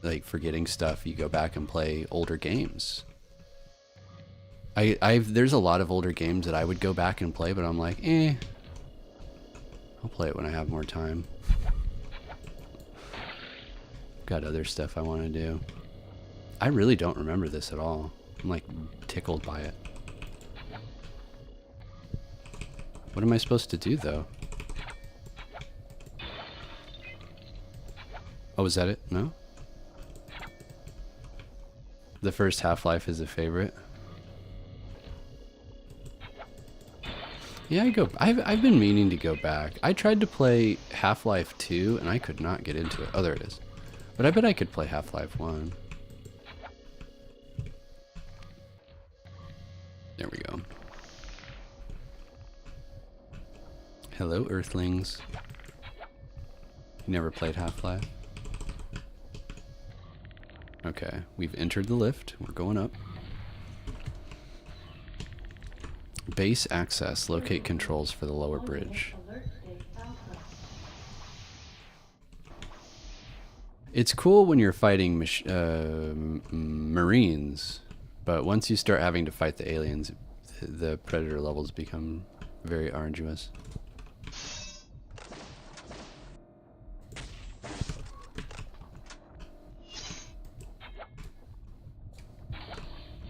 like forgetting stuff? You go back and play older games. There's a lot of older games that I would go back and play, but I'm like, I'll play it when I have more time. Got other stuff I want to do. I really don't remember this at all. I'm like tickled by it. What am I supposed to do though? Oh, is that it? No? The first Half-Life is a favorite. Yeah, I've been meaning to go back. I tried to play Half-Life 2 and I could not get into it. Oh, there it is. But I bet I could play Half-Life 1. There we go. Hello, Earthlings. You never played Half-Life? Okay, we've entered the lift. We're going up. Base access. Locate controls for the lower bridge. It's cool when you're fighting Marines, but once you start having to fight the aliens, the Predator levels become very arduous.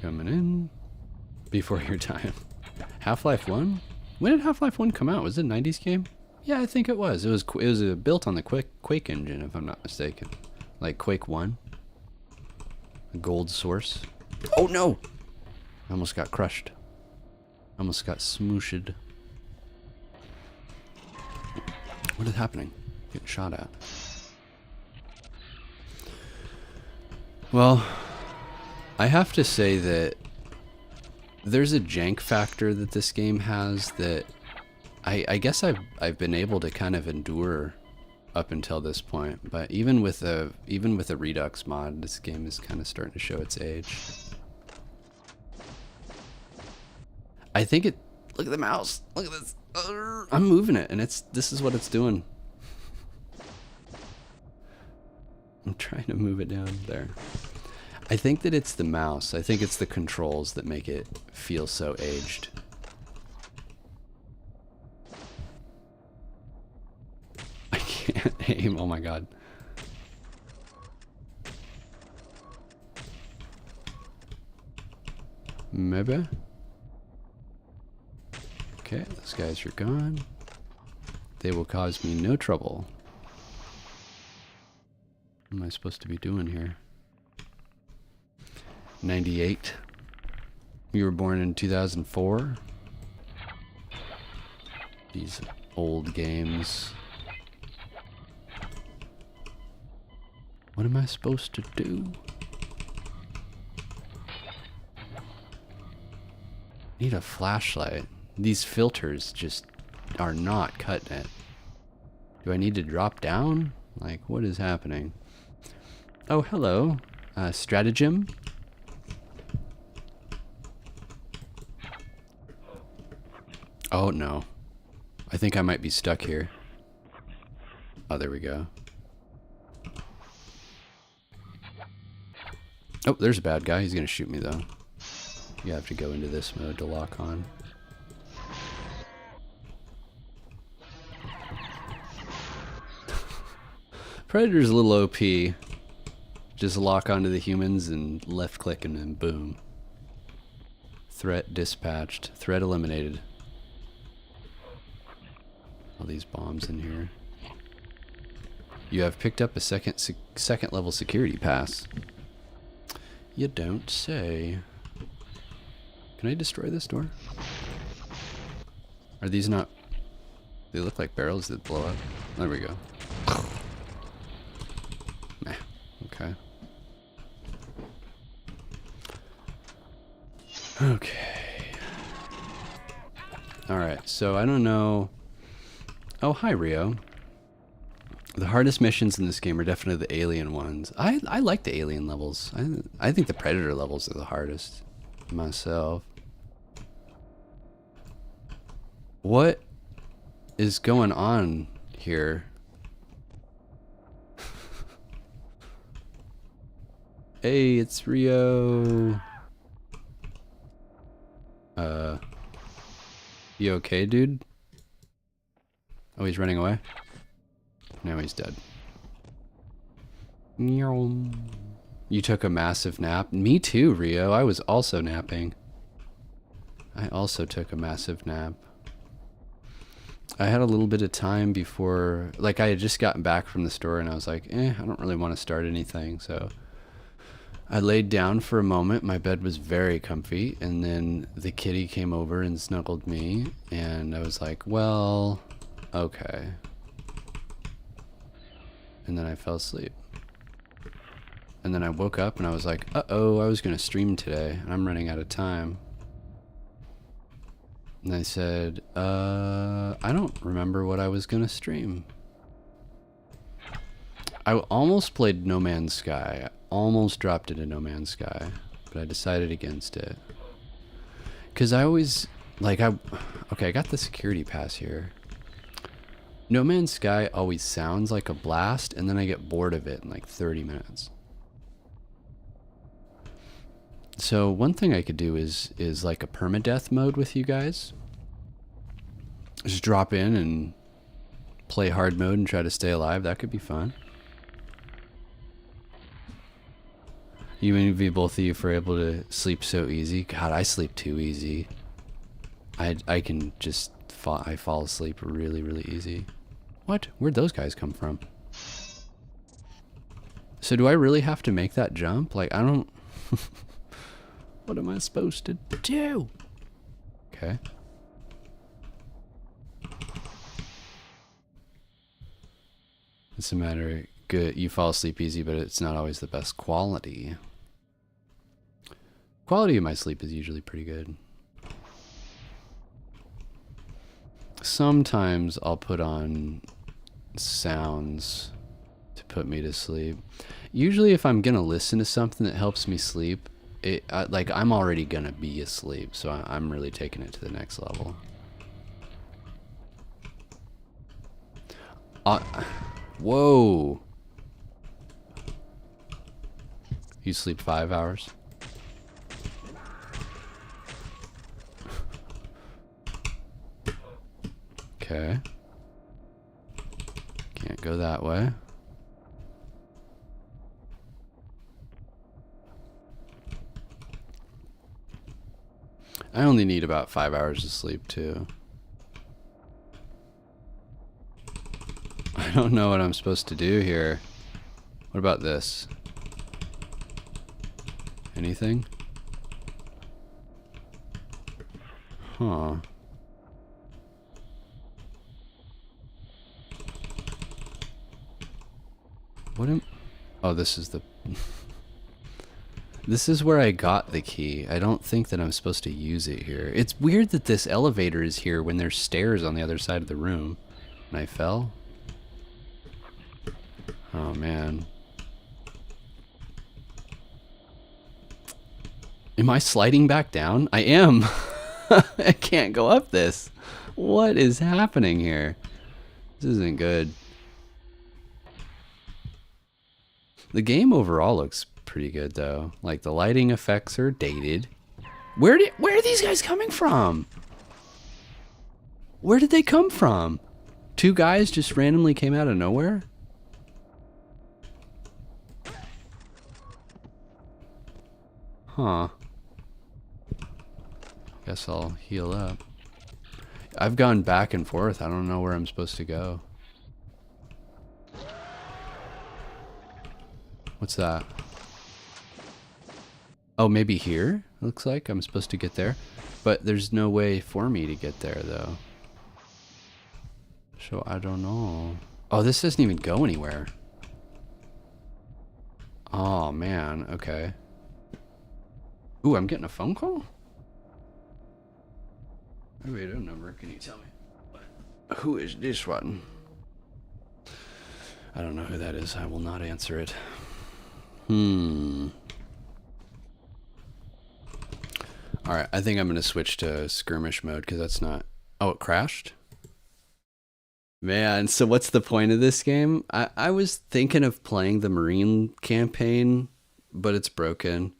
Coming in before your time. Half-Life 1? When did Half-Life 1 come out? Was it a 90s game? Yeah, I think it was. It was built on the Quake engine, if I'm not mistaken. Like Quake 1. A gold source. Oh no! I almost got crushed. I almost got smooshed. What is happening? Getting shot at. Well, I have to say that there's a jank factor that this game has that I guess I've been able to kind of endure up until this point, but even with a Redux mod, this game is kind of starting to show its age. I think it. Look at the mouse. Look at this. I'm moving it, and this is what it's doing. I'm trying to move it down there. I think that it's the mouse. I think it's the controls that make it feel so aged. I can't aim. Oh my god. Maybe. Okay, those guys are gone. They will cause me no trouble. What am I supposed to be doing here? 98. You were born in 2004. These old games. What am I supposed to do? Need a flashlight. These filters just are not cutting it. Do I need to drop down? Like, what is happening? Oh, hello. Stratagem. Oh no. I think I might be stuck here. Oh, there we go. Oh, there's a bad guy. He's gonna shoot me though. You have to go into this mode to lock on. Predator's a little OP. Just lock onto the humans and left click and then boom. Threat dispatched. Threat eliminated. All these bombs in here. You have picked up a second level security pass. You don't say. Can I destroy this door? Are these not... They look like barrels that blow up. There we go. Meh. Okay. Okay. Alright, so I don't know... Oh, hi, Rio. The hardest missions in this game are definitely the alien ones. I like the alien levels. I think the Predator levels are the hardest myself. What is going on here? Hey, it's Rio. You okay, dude? Oh, he's running away? Now he's dead. You took a massive nap? Me too, Rio. I was also napping. I also took a massive nap. I had a little bit of time before, like I had just gotten back from the store and I was like, I don't really want to start anything. So I laid down for a moment. My bed was very comfy. And then the kitty came over and snuggled me. And I was like, well, okay. And then I fell asleep. And then I woke up and I was like, uh-oh, I was going to stream today and I'm running out of time. And I said, I don't remember what I was going to stream. I almost played No Man's Sky. I almost dropped into No Man's Sky, but I decided against it. Because I always, like, okay, I got the security pass here. No Man's Sky always sounds like a blast, and then I get bored of it in like 30 minutes. So one thing I could do is like a permadeath mode with you guys. Just drop in and play hard mode and try to stay alive. That could be fun. You envy both of you for able to sleep so easy. God, I sleep too easy. I can just I fall asleep really, really easy. What? Where'd those guys come from? So do I really have to make that jump? Like, I don't... What am I supposed to do? Okay. It's a matter of good. You fall asleep easy, but it's not always the best quality. Quality of my sleep is usually pretty good. Sometimes I'll put on sounds to put me to sleep. Usually if I'm gonna listen to something that helps me sleep, like I'm already gonna be asleep, so I'm really taking it to the next level. Whoa. You sleep 5 hours? Okay. Can't go that way. I only need about 5 hours of sleep too. I don't know what I'm supposed to do here. What about this? Anything? Huh. What am... Oh, this is the... This is where I got the key. I don't think that I'm supposed to use it here. It's weird that this elevator is here when there's stairs on the other side of the room. And I fell? Oh, man. Am I sliding back down? I am. I can't go up this. What is happening here? This isn't good. The game overall looks pretty good though. Like the lighting effects are dated. Where are these guys coming from? Where did they come from? Two guys just randomly came out of nowhere? Huh. Guess I'll heal up. I've gone back and forth. I don't know where I'm supposed to go. What's that? Oh, maybe here? Looks like I'm supposed to get there. But there's no way for me to get there, though. So I don't know. Oh, this doesn't even go anywhere. Oh, man. Okay. Ooh, I'm getting a phone call? Oh, wait, a number. Can you tell me? What? Who is this one? I don't know who that is. I will not answer it. Alright, I think I'm going to switch to skirmish mode because that's not... Oh, it crashed? Man, so what's the point of this game? I was thinking of playing the Marine campaign, but it's broken.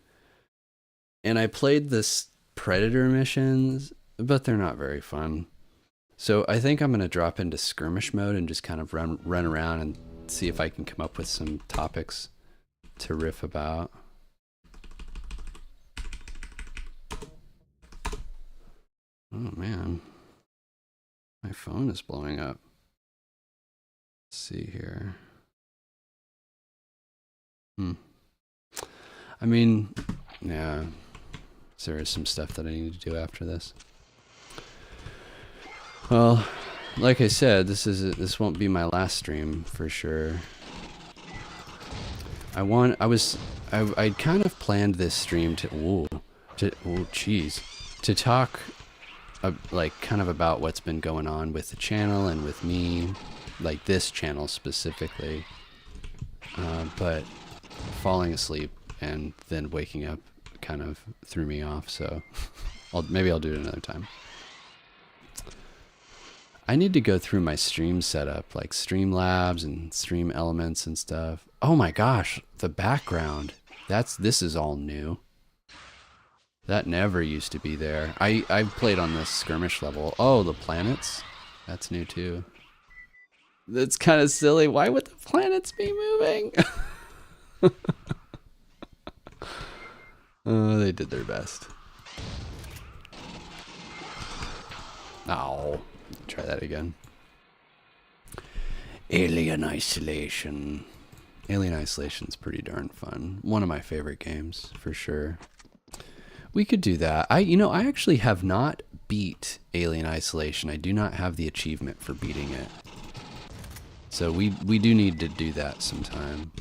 And I played this Predator missions, but they're not very fun. So I think I'm going to drop into skirmish mode and just kind of run around and see if I can come up with some topics to riff about. Oh man, my phone is blowing up. Let's see here. I mean, yeah, there is some stuff that I need to do after this. Well, like I said, this won't be my last stream for sure. I kind of planned this stream to talk like kind of about what's been going on with the channel and with me, like this channel specifically. But falling asleep and then waking up kind of threw me off, so maybe I'll do it another time. I need to go through my stream setup, like Streamlabs and Stream Elements and stuff. Oh my gosh, the background. This is all new. That never used to be there. I've played on this skirmish level. Oh, the planets? That's new too. That's kind of silly. Why would the planets be moving? Oh, they did their best. Oh. Try that again. Alien Isolation. Alien Isolation's pretty darn fun. One of my favorite games, for sure. We could do that. I actually have not beat Alien Isolation. I do not have the achievement for beating it. So we do need to do that sometime.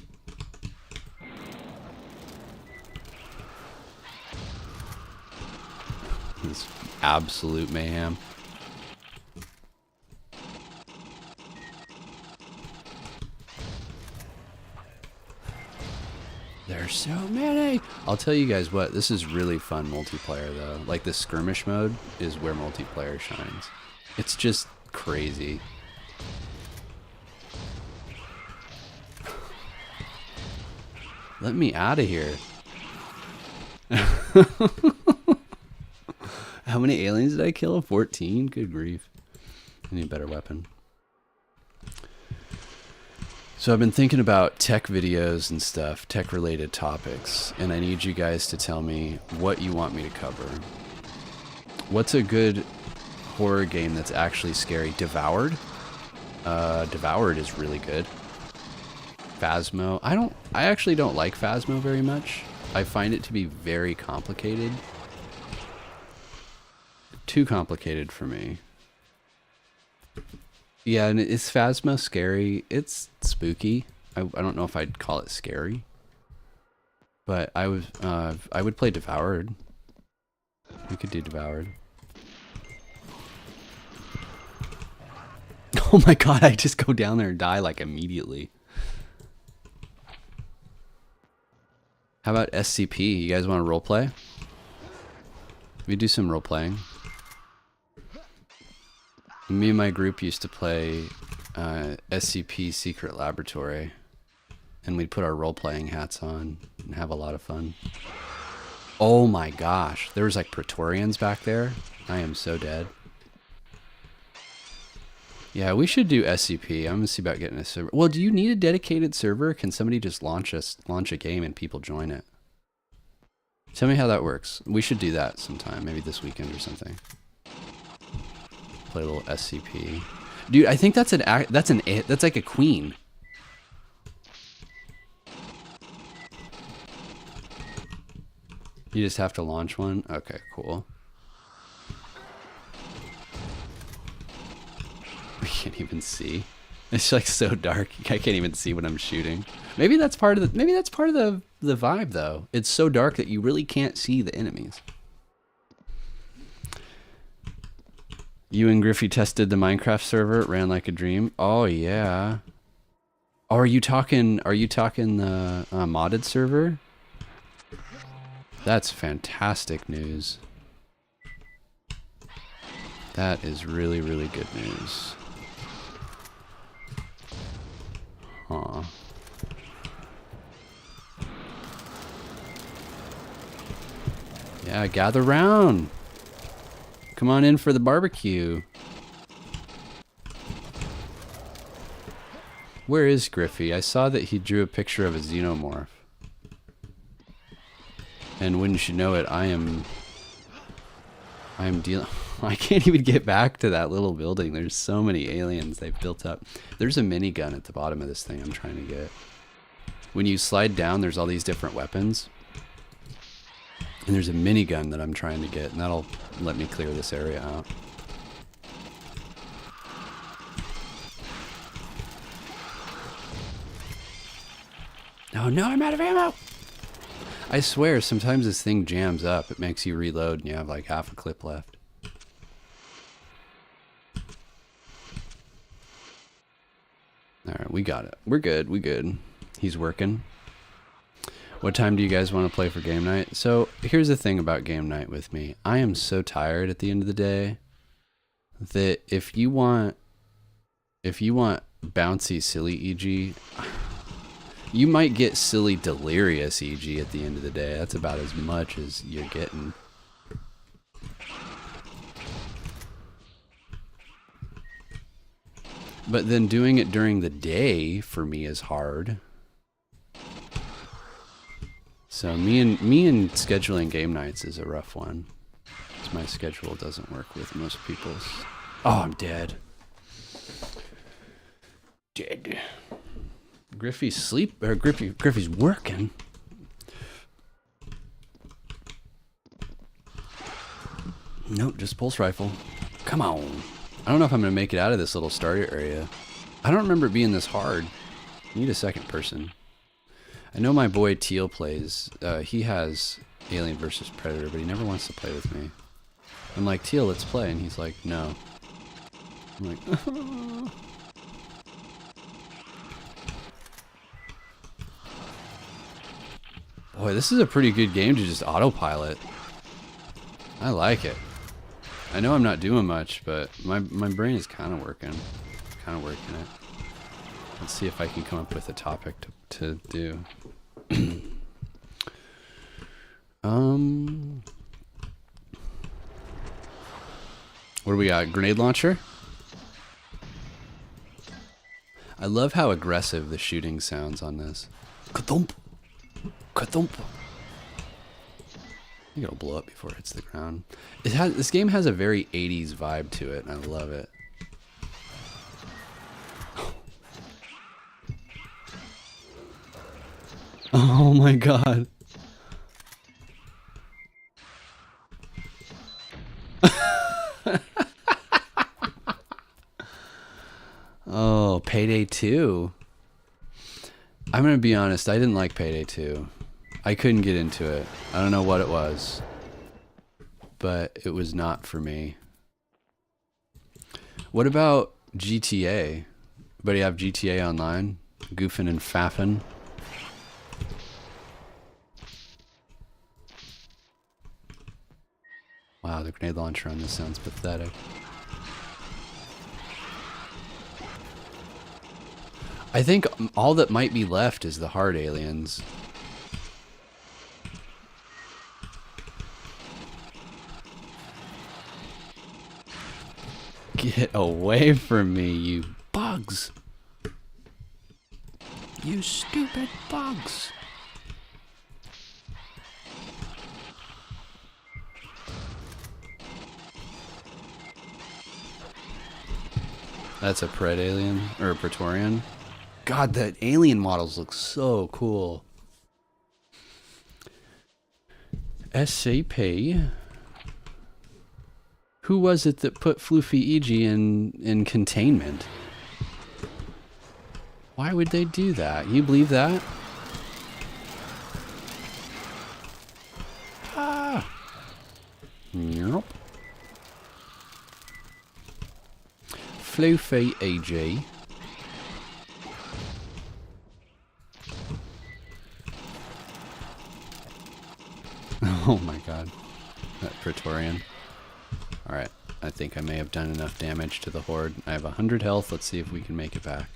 This absolute mayhem. There's so many. I'll tell you guys what, this is really fun multiplayer though. Like the skirmish mode is where multiplayer shines. It's just crazy. Let me out of here. How many aliens did I kill? 14? Good grief. I need a better weapon. So I've been thinking about tech videos and stuff, tech related topics, and I need you guys to tell me what you want me to cover. What's a good horror game that's actually scary? Devoured? Devoured is really good. Phasmo. I actually don't like Phasmo very much. I find it to be very complicated. Too complicated for me. Yeah, and is Phasmo scary? It's spooky. I don't know if I'd call it scary. But I would play Devoured. We could do Devoured. Oh my god, I just go down there and die like immediately. How about SCP? You guys want to roleplay? We do some role-playing. Me and my group used to play SCP Secret Laboratory, and we'd put our role-playing hats on and have a lot of fun. Oh my gosh, there was like Praetorians back there. I am so dead. Yeah, we should do SCP. I'm gonna see about getting a server. Well, do you need a dedicated server? Can somebody just launch a game and people join it? Tell me how that works. We should do that sometime, maybe this weekend or something. play a little SCP. Dude, I think that's that's like a queen. You just have to launch one? Okay, cool. I can't even see. It's like so dark. I can't even see what I'm shooting. Maybe that's part of the vibe though. It's so dark that you really can't see the enemies. You and Griffey tested the Minecraft server. It ran like a dream. Oh yeah. Oh, are you talking the modded server? That's fantastic news. That is really, really good news. Huh. Yeah, gather round. Come on in for the barbecue. Where is Griffey? I saw that he drew a picture of a xenomorph. And wouldn't you know it, I am dealing... I can't even get back to that little building. There's so many aliens they've built up. There's a minigun at the bottom of this thing I'm trying to get. When you slide down, there's all these different weapons. And there's a minigun that I'm trying to get, and that'll let me clear this area out. Oh no, I'm out of ammo! I swear, sometimes this thing jams up. It makes you reload and you have like half a clip left. Alright, we got it. We're good, we good. He's working. What time do you guys want to play for game night? So, here's the thing about game night with me. I am so tired at the end of the day that if you want bouncy, silly EG, you might get silly, delirious EG at the end of the day. That's about as much as you're getting. But then doing it during the day for me is hard. So me and scheduling game nights is a rough one. Because my schedule doesn't work with most people's. Oh, I'm dead. Dead. Griffey's Griffey's working. Nope, just pulse rifle. Come on. I don't know if I'm gonna make it out of this little starter area. I don't remember it being this hard. I need a second person. I know my boy Teal plays. He has Alien vs. Predator, but he never wants to play with me. I'm like, Teal, let's play, and he's like, no. I'm like, boy, this is a pretty good game to just autopilot. I like it. I know I'm not doing much, but my brain is kind of working. Kind of working it. Let's see if I can come up with a topic to do. What do we got? Grenade launcher? I love how aggressive the shooting sounds on this. Ka-thump! Ka-thump! I think it'll blow up before it hits the ground. This game has a very 80s vibe to it, and I love it. Oh my god. Oh, Payday 2. I'm gonna be honest, I didn't like Payday 2. I couldn't get into it. I don't know what it was, but it was not for me. What about GTA? Anybody have GTA Online? Goofing and faffing? Wow, the grenade launcher on this sounds pathetic. I think all that might be left is the hard aliens. Get away from me, you bugs. You stupid bugs. That's a Pred alien, or a Praetorian. God, that alien models look so cool. SCP. Who was it that put Floofy EG in containment? Why would they do that? You believe that? Ah. Nope. Floofy EG. Oh my god. That Praetorian. Alright, I think I may have done enough damage to the horde. I have 100 health. Let's see if we can make it back.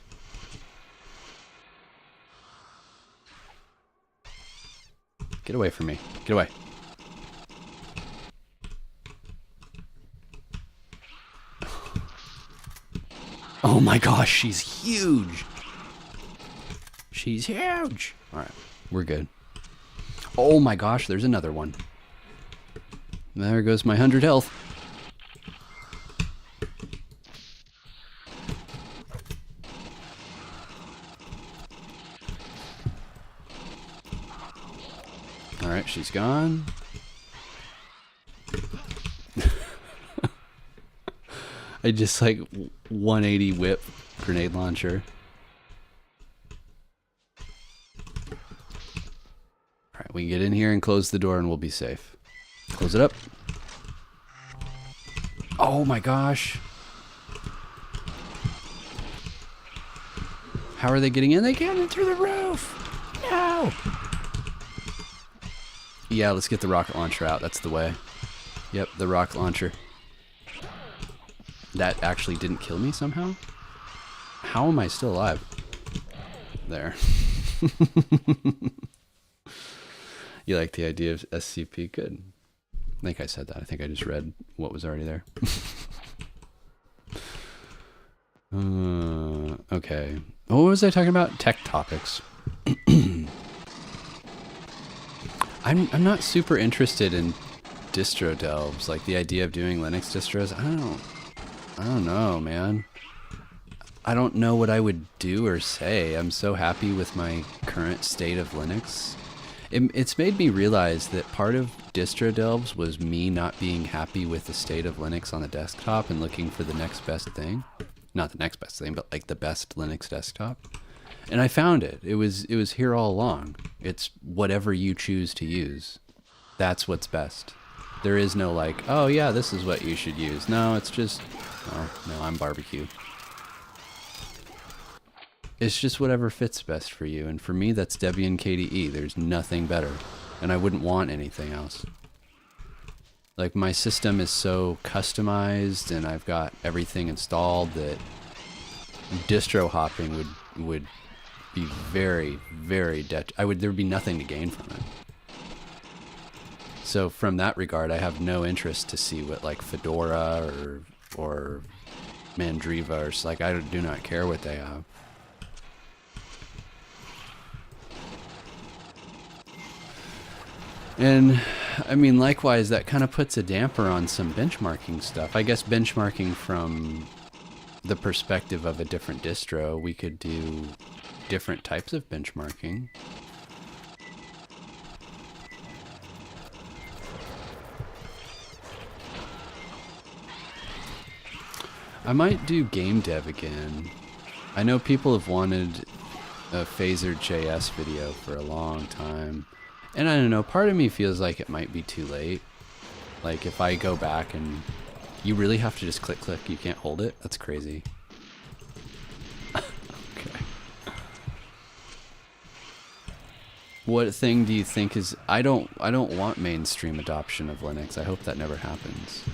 Get away from me. Get away. Oh my gosh, she's huge. She's huge. Alright, we're good. Oh my gosh, there's another one. There goes my 100 health. Alright, she's gone. I just like 180 whip grenade launcher. Alright, we can get in here and close the door and we'll be safe. Close it up. Oh my gosh. How are they getting in? They can't get in through the roof. No. Yeah, let's get the rocket launcher out. That's the way. Yep, the rocket launcher. That actually didn't kill me somehow? How am I still alive? There. You like the idea of SCP? Good. I think I said that. I think I just read what was already there. Okay. What was I talking about? Tech topics. I'm not super interested in distro delves. Like the idea of doing Linux distros. I don't know, man. I don't know what I would do or say. I'm so happy with my current state of Linux. It's made me realize that part of distro delves was me not being happy with the state of Linux on the desktop and looking for the next best thing. Not the next best thing, but like the best Linux desktop. And I found it. It was here all along. It's whatever you choose to use. That's what's best. There is no like, oh yeah, this is what you should use. No, it's just, oh, no, I'm barbecue. It's just whatever fits best for you. And for me, that's Debian KDE. There's nothing better. And I wouldn't want anything else. Like my system is so customized and I've got everything installed that distro hopping would be very, very there would be nothing to gain from it. So from that regard, I have no interest to see what like Fedora or Mandriva or like I do not care what they have. And I mean, likewise, that kind of puts a damper on some benchmarking stuff. I guess benchmarking from the perspective of a different distro, we could do different types of benchmarking. I might do game dev again. I know people have wanted a Phaser.js video for a long time. And I don't know, part of me feels like it might be too late. Like if I go back and you really have to just click, you can't hold it? That's crazy. Okay. What thing do you think is, I don't want mainstream adoption of Linux. I hope that never happens.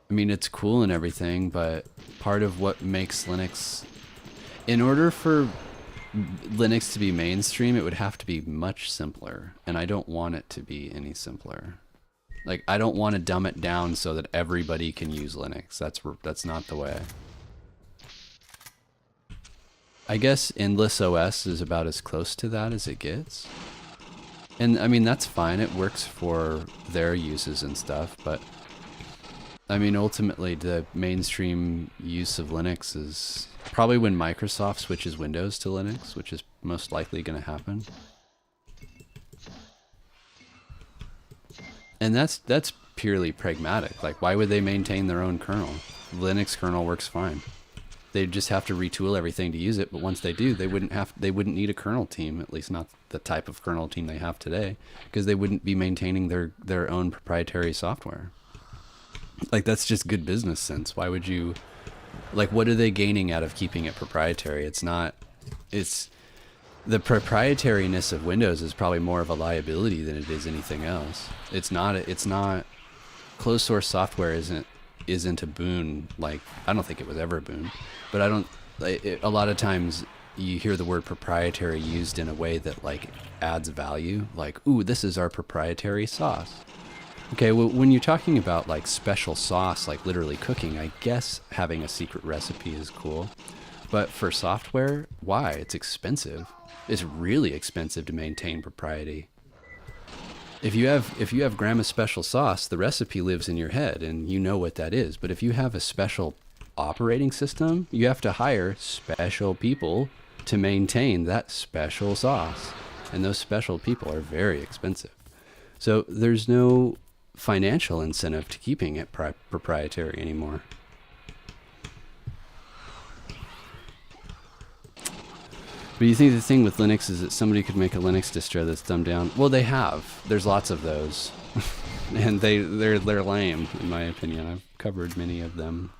I mean, it's cool and everything, but part of what makes Linux, in order for Linux to be mainstream, it would have to be much simpler, and I don't want it to be any simpler. Like, I don't want to dumb it down so that everybody can use Linux. That's not the way. I guess Endless OS is about as close to that as it gets. And I mean, that's fine. It works for their uses and stuff, but I mean, ultimately, the mainstream use of Linux is probably when Microsoft switches Windows to Linux, which is most likely going to happen. And that's purely pragmatic. Like, why would they maintain their own kernel? Linux kernel works fine. They just have to retool everything to use it. But once they do, they wouldn't need a kernel team, at least not the type of kernel team they have today, because they wouldn't be maintaining their own proprietary software. Like, that's just good business sense. Why would you, like, what are they gaining out of keeping it proprietary? It's the proprietariness of Windows is probably more of a liability than it is anything else. It's not closed source software isn't a boon. Like, I don't think it was ever a boon, but a lot of times you hear the word proprietary used in a way that like adds value. Like, ooh, this is our proprietary sauce. Okay, well, when you're talking about like special sauce, like literally cooking, I guess having a secret recipe is cool. But for software, why? It's expensive. It's really expensive to maintain propriety. If you have Grandma's special sauce, the recipe lives in your head and you know what that is. But if you have a special operating system, you have to hire special people to maintain that special sauce. And those special people are very expensive. So there's no financial incentive to keeping it proprietary anymore. But you think the thing with Linux is that somebody could make a Linux distro that's dumbed down? Well, they have. There's lots of those. And they're lame, in my opinion. I've covered many of them.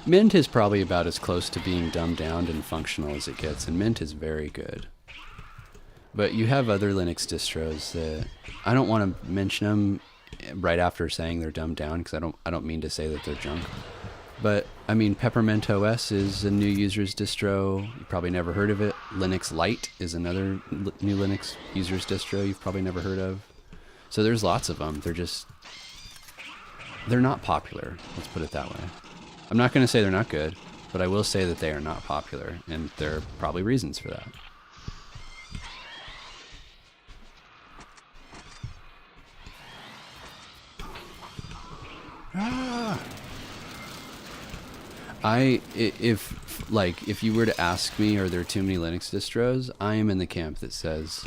Mint is probably about as close to being dumbed down and functional as it gets, and Mint is very good. But you have other Linux distros that I don't want to mention them right after saying they're dumbed down, because I don't mean to say that they're junk. But I mean, Peppermint OS is a new user's distro. You probably never heard of it. Linux Lite is another new Linux user's distro you've probably never heard of. So there's lots of them. They're not popular. Let's put it that way. I'm not going to say they're not good, but I will say that they are not popular, and there are probably reasons for that. If you were to ask me, are there too many Linux distros? I am in the camp that says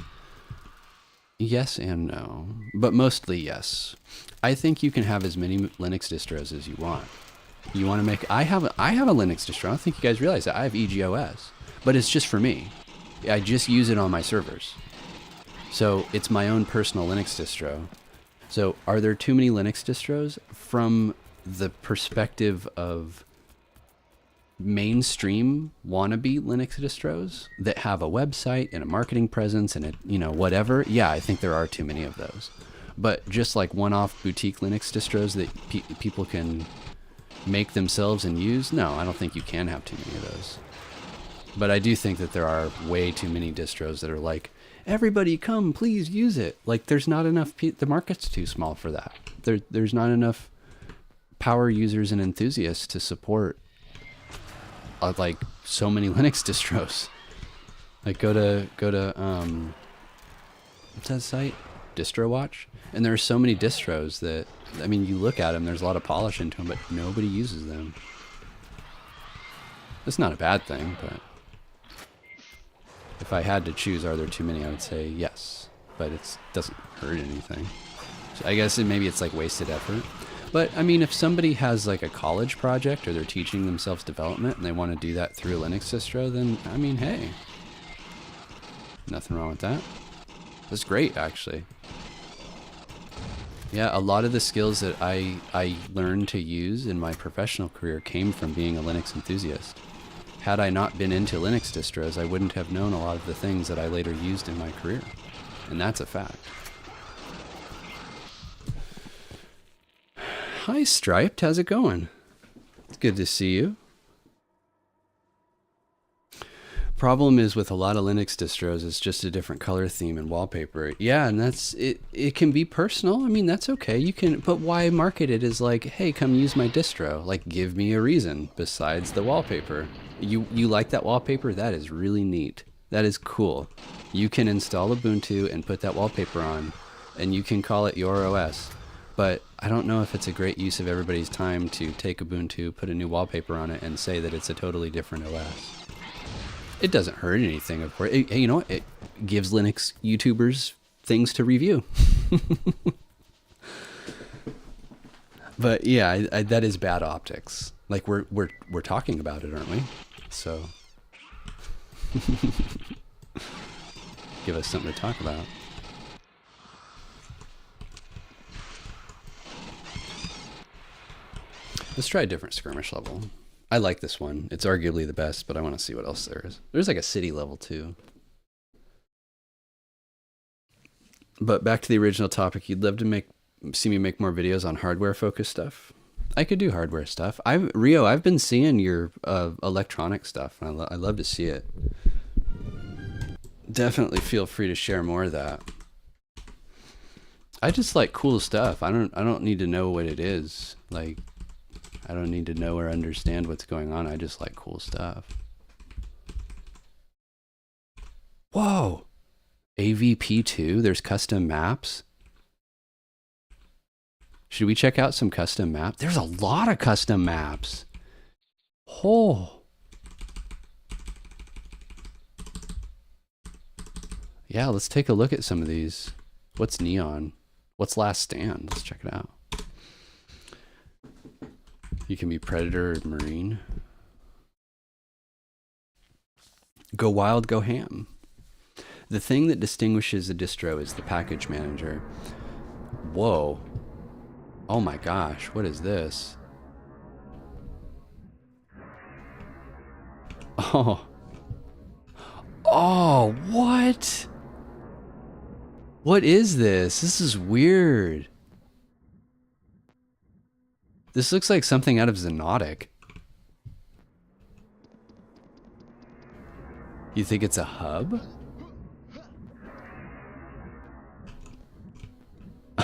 yes and no, but mostly yes. I think you can have as many Linux distros as you want. You want to make, I have a Linux distro. I don't think you guys realize that. I have EGOS, but it's just for me. I just use it on my servers. So it's my own personal Linux distro. So are there too many Linux distros? From the perspective of mainstream wannabe Linux distros that have a website and a marketing presence and whatever, yeah, I think there are too many of those. But just like one-off boutique Linux distros that people can make themselves and use, no, I don't think you can have too many of those. But I do think that there are way too many distros that are like, everybody come, please use it. Like, there's not enough, the market's too small for that. There's not enough power users and enthusiasts to support like so many Linux distros. Like go to what's that site? DistroWatch? And there are so many distros that, I mean, you look at them, there's a lot of polish into them, but nobody uses them. That's not a bad thing, but if I had to choose, are there too many? I would say yes, but it doesn't hurt anything. So I guess maybe it's like wasted effort. But I mean, if somebody has like a college project or they're teaching themselves development and they want to do that through a Linux distro, then I mean, hey, nothing wrong with that. That's great, actually. Yeah, a lot of the skills that I learned to use in my professional career came from being a Linux enthusiast. Had I not been into Linux distros, I wouldn't have known a lot of the things that I later used in my career. And that's a fact. Hi, Striped. How's it going? It's good to see you. Problem is with a lot of Linux distros, it's just a different color theme and wallpaper. Yeah, and that's it. It can be personal. I mean, that's okay. You can, but why market it as like, hey, come use my distro? Like, give me a reason besides the wallpaper. You like that wallpaper? That is really neat. That is cool. You can install Ubuntu and put that wallpaper on, and you can call it your OS. but I don't know if it's a great use of everybody's time to take Ubuntu, put a new wallpaper on it, and say that it's a totally different OS. It doesn't hurt anything, of course. You know what? It gives Linux YouTubers things to review. But yeah, that is bad optics. Like we're talking about it, aren't we? So give us something to talk about. Let's try a different skirmish level. I like this one. It's arguably the best, but I want to see what else there is. There's like a city level too. But back to the original topic, you'd love to see me make more videos on hardware focused stuff. I could do hardware stuff. Rio, I've been seeing your electronic stuff, and I love to see it. Definitely feel free to share more of that. I just like cool stuff. I don't need to know what it is. Like, I don't need to know or understand what's going on. I just like cool stuff. Whoa! AVP2, there's custom maps. Should we check out some custom maps? There's a lot of custom maps. Oh. Yeah, let's take a look at some of these. What's Neon? What's Last Stand? Let's check it out. You can be Predator or Marine. Go wild, go ham. The thing that distinguishes a distro is the package manager. Whoa. Oh my gosh, what is this? Oh. Oh, what? What is this? This is weird. This looks like something out of Xenotic. You think it's a hub?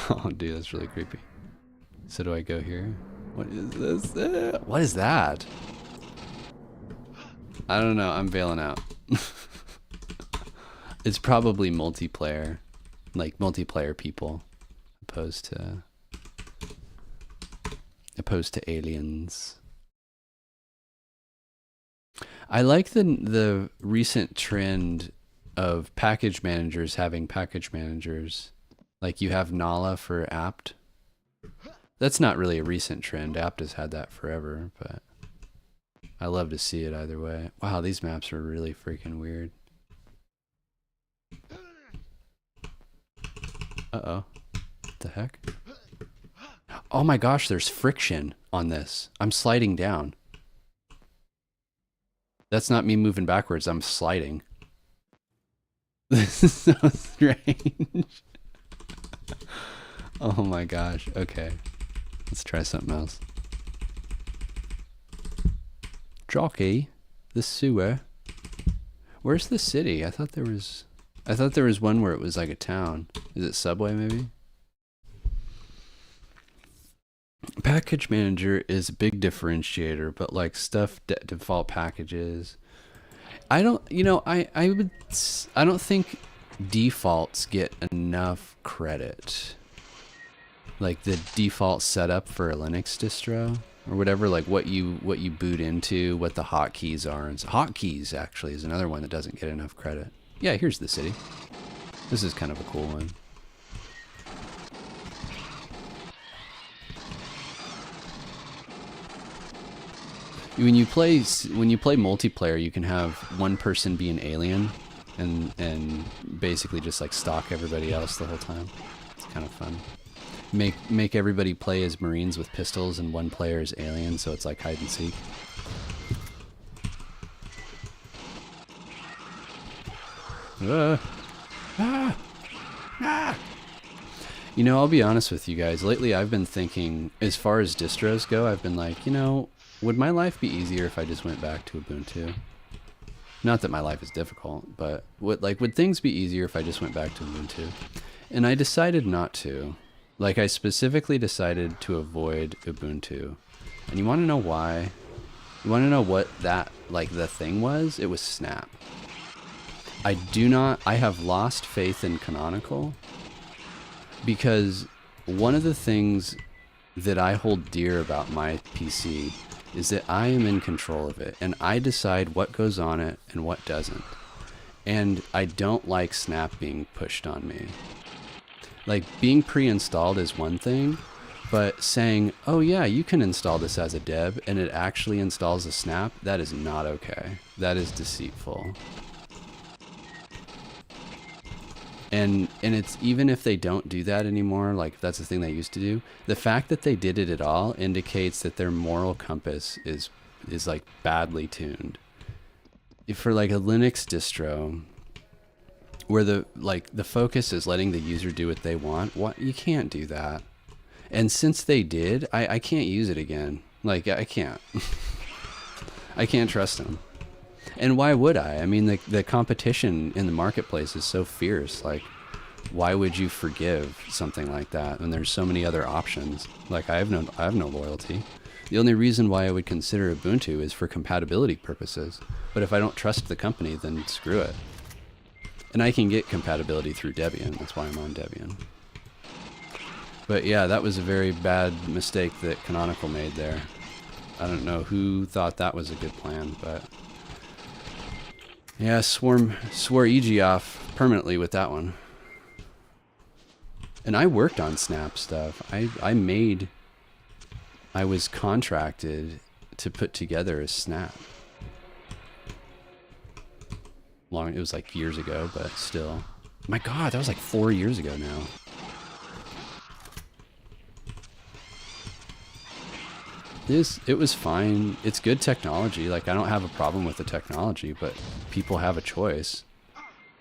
Oh, dude, that's really creepy. So do I go here? What is this? What is that? I don't know. I'm bailing out. It's probably multiplayer. Like multiplayer people. Opposed to aliens. I like the recent trend of package managers having package managers. Like you have Nala for apt. That's not really a recent trend. Apt has had that forever, but I love to see it either way. Wow, these maps are really freaking weird. Uh-oh. What the heck? Oh my gosh, there's friction on this. I'm sliding down. That's not me moving backwards, I'm sliding. This is so strange. Oh my gosh, okay. Let's try something else. Jockey, the sewer. Where's the city? I thought there was one where it was like a town. Is it Subway maybe? Package manager is a big differentiator, but like stuff default packages. I don't think defaults get enough credit. Like the default setup for a Linux distro or whatever, like what you boot into, what the hotkeys are. And hotkeys actually is another one that doesn't get enough credit. Yeah, here's the city. This is kind of a cool one. When you play multiplayer, you can have one person be an alien and basically just like stalk everybody else the whole time. It's kind of fun. Make everybody play as Marines with pistols and one player is alien, so it's like hide and seek. You know, I'll be honest with you guys. Lately, I've been thinking, as far as distros go, I've been like, you know, would my life be easier if I just went back to Ubuntu? Not that my life is difficult, but would things be easier if I just went back to Ubuntu? And I decided not to. Like, I specifically decided to avoid Ubuntu. And you want to know why? You want to know what that, like, the thing was? It was Snap. I have lost faith in Canonical because one of the things that I hold dear about my PC is that I am in control of it, and I decide what goes on it and what doesn't. And I don't like Snap being pushed on me. Like, being pre-installed is one thing, but saying, oh yeah, you can install this as a deb, and it actually installs a Snap, that is not okay. That is deceitful. And it's, even if they don't do that anymore, like if that's the thing they used to do, the fact that they did it at all indicates that their moral compass is like badly tuned. If for like a Linux distro where the focus is letting the user do what they want, you can't do that. And since they did, I can't use it again. Like, I can't. I can't trust them. And why would I? I mean, the competition in the marketplace is so fierce. Like, why would you forgive something like that when there's so many other options? Like, I have no loyalty. The only reason why I would consider Ubuntu is for compatibility purposes. But if I don't trust the company, then screw it. And I can get compatibility through Debian. That's why I'm on Debian. But yeah, that was a very bad mistake that Canonical made there. I don't know who thought that was a good plan, but yeah, swore EG off permanently with that one. And I worked on Snap stuff. I was contracted to put together a Snap. It was like years ago, but still. My God, that was like 4 years ago now. It was fine. It's good technology. Like, I don't have a problem with the technology, but people have a choice.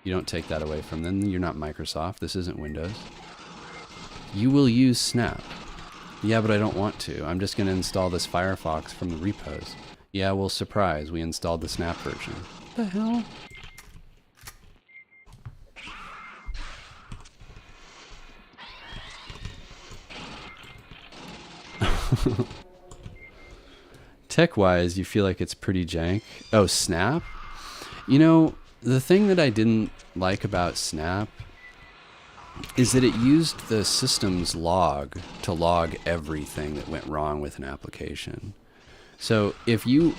You don't take that away from them. You're not Microsoft. This isn't Windows. You will use Snap. Yeah, but I don't want to. I'm just going to install this Firefox from the repos. Yeah, well, surprise. We installed the Snap version. What the hell? Tech-wise, you feel like it's pretty jank. Oh, Snap? You know, the thing that I didn't like about Snap is that it used the system's log to log everything that went wrong with an application. So if you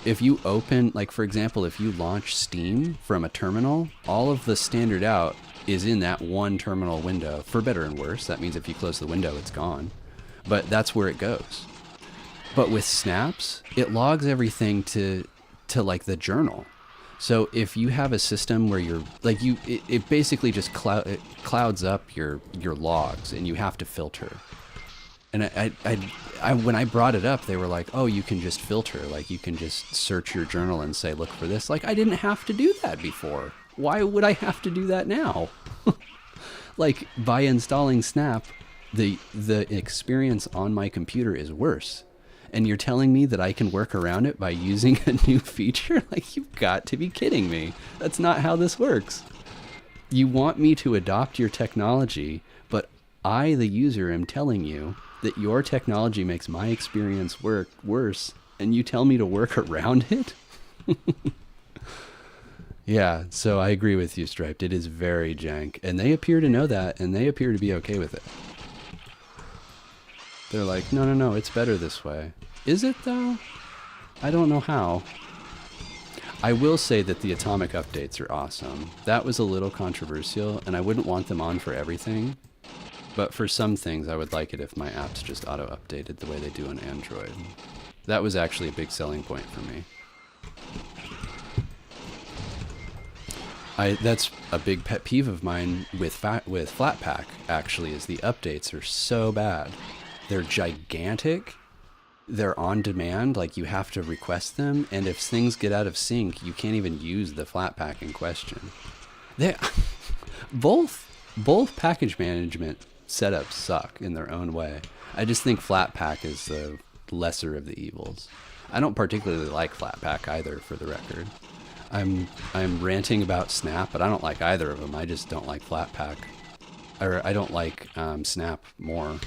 open, like for example, if you launch Steam from a terminal, all of the standard out is in that one terminal window, for better and worse. That means if you close the window, it's gone. But that's where it goes. But with Snaps, it logs everything to like the journal. So if you have a system where you're like it basically just clouds up your logs, and you have to filter. And I when I brought it up, they were like, "Oh, you can just filter. Like you can just search your journal and say, look for this." Like, I didn't have to do that before. Why would I have to do that now? Like, by installing Snap, the experience on my computer is worse. And you're telling me that I can work around it by using a new feature? Like, you've got to be kidding me. That's not how this works. You want me to adopt your technology, but I, the user, am telling you that your technology makes my experience work worse, and you tell me to work around it? Yeah, so I agree with you, Striped. It is very jank. And they appear to know that, and they appear to be okay with it. They're like, no, it's better this way. Is it, though? I don't know how. I will say that the atomic updates are awesome. That was a little controversial, and I wouldn't want them on for everything. But for some things, I would like it if my apps just auto-updated the way they do on Android. That was actually a big selling point for me. That's a big pet peeve of mine with Flatpak, actually, is the updates are so bad. They're gigantic. They're on demand, like you have to request them, and if things get out of sync, you can't even use the Flatpak in question. Both package management setups suck in their own way. I just think Flatpak is the lesser of the evils. I don't particularly like Flatpak either, for the record. I'm ranting about Snap, but I don't like either of them. I just don't like Flatpak. Or I don't like Snap more.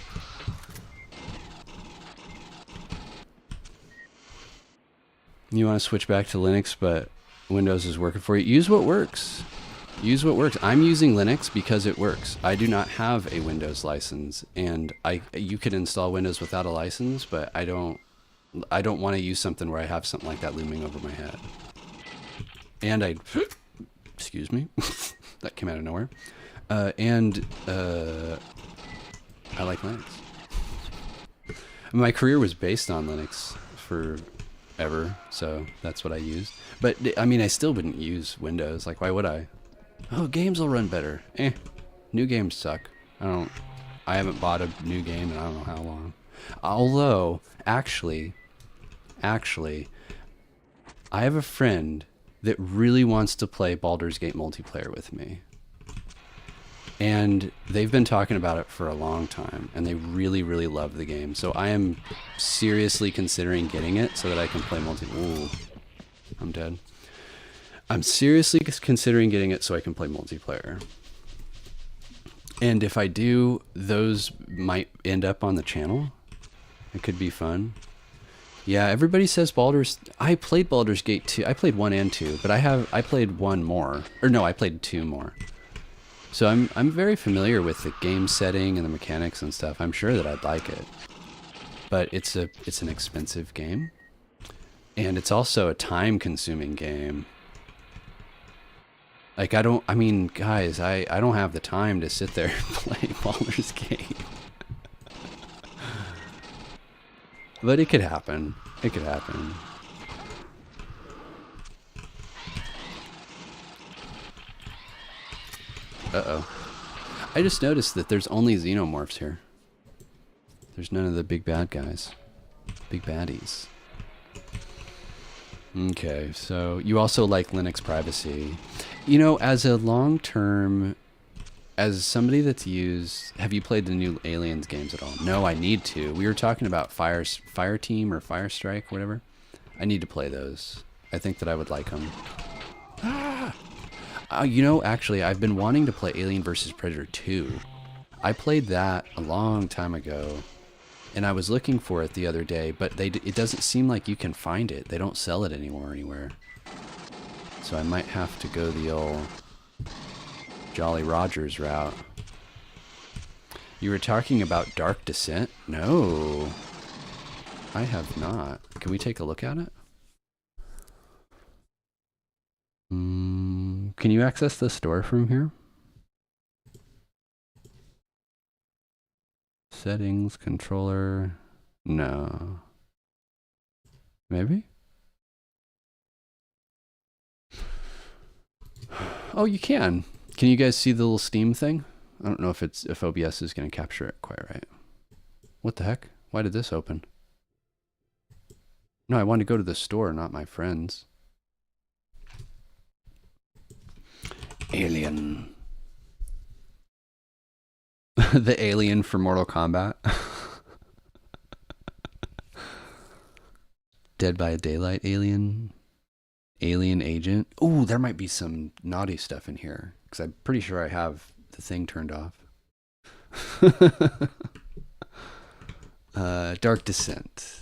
You want to switch back to Linux, but Windows is working for you? Use what works. Use what works. I'm using Linux because it works. I do not have a Windows license, and you could install Windows without a license, but I don't want to use something where I have something like that looming over my head. And excuse me, that came out of nowhere. I like Linux. My career was based on Linux forever, so that's what I used. But I mean, I still wouldn't use Windows. Like, why would I? Oh, games will run better. New games suck. I haven't bought a new game in I don't know how long. Although, actually, I have a friend that really wants to play Baldur's Gate multiplayer with me. And they've been talking about it for a long time, and they really, really love the game. So I am seriously considering getting it so that I can play Ooh, I'm dead. I'm seriously considering getting it so I can play multiplayer. And if I do, those might end up on the channel. It could be fun. Yeah, everybody says I played Baldur's Gate 2. I played 1 and 2, but I played 1 more. Or no, I played 2 more. So I'm very familiar with the game setting and the mechanics and stuff. I'm sure that I'd like it. But it's an expensive game. And it's also a time-consuming game. Like, I mean, guys, I don't have the time to sit there and play Baldur's Gate. But it could happen. It could happen. Uh-oh. I just noticed that there's only xenomorphs here. There's none of the big bad guys. Big baddies. Okay, so you also like Linux privacy. You know, as a long-term... As somebody that's used... Have you played the new Aliens games at all? No, I need to. We were talking about Fire Team or Fire Strike, whatever. I need to play those. I think that I would like them. You know, actually, I've been wanting to play Alien vs. Predator 2. I played that a long time ago, and I was looking for it the other day, but it doesn't seem like you can find it. They don't sell it anymore anywhere. So I might have to go the old Jolly Rogers route. You were talking about Dark Descent? No, I have not. Can we take a look at it? Can you access the store from here? Settings, controller. No. Maybe? Oh, you can. Can you guys see the little Steam thing? I don't know if OBS is going to capture it quite right. What the heck? Why did this open? No, I wanted to go to the store, not my friends. Alien. The alien for Mortal Kombat. Dead by Daylight alien. Alien agent. Ooh, there might be some naughty stuff in here, because I'm pretty sure I have the thing turned off. Dark Descent.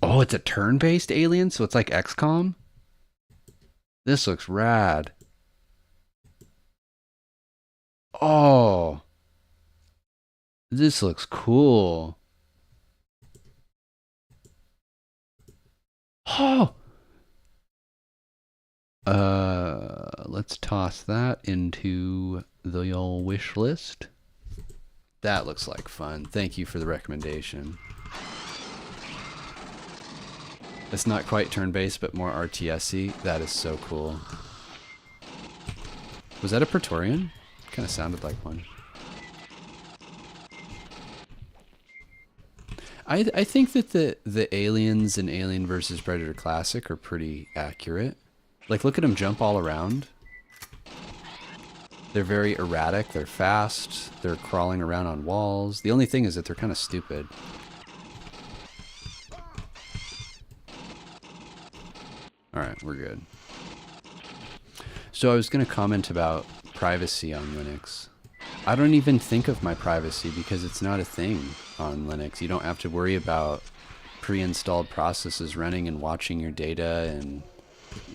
Oh, it's a turn-based alien, so it's like XCOM? This looks rad. Oh. This looks cool. Oh. Let's toss that into the old wish list. That looks like fun. Thank you for the recommendation. It's not quite turn-based, but more RTS-y. That is so cool. Was that a Praetorian? Kind of sounded like one. I think that the aliens in Alien vs. Predator Classic are pretty accurate. Like, look at them jump all around. They're very erratic. They're fast. They're crawling around on walls. The only thing is that they're kind of stupid. Alright, we're good. So I was going to comment about privacy on Linux. I don't even think of my privacy because it's not a thing on Linux. You don't have to worry about pre-installed processes running and watching your data and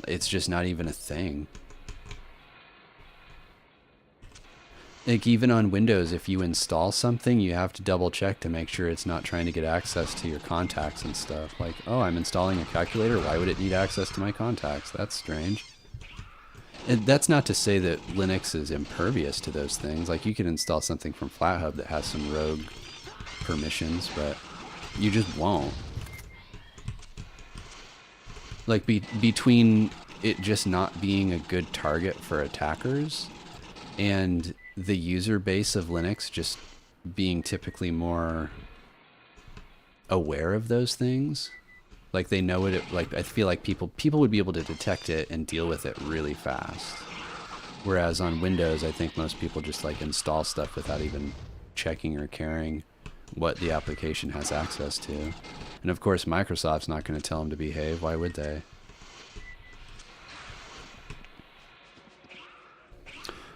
It's just not even a thing. Like even on Windows, if you install something, you have to double check to make sure it's not trying to get access to your contacts and stuff. Like, oh, I'm installing a calculator. Why would it need access to my contacts? That's strange. And that's not to say that Linux is impervious to those things. Like you can install something from FlatHub that has some rogue permissions, but you just won't. Like between it just not being a good target for attackers and the user base of Linux just being typically more aware of those things, like they know it, like I feel like people would be able to detect it and deal with it really fast. Whereas on Windows, I think most people just like install stuff without even checking or caring what the application has access to. And of course, Microsoft's not going to tell them to behave. Why would they?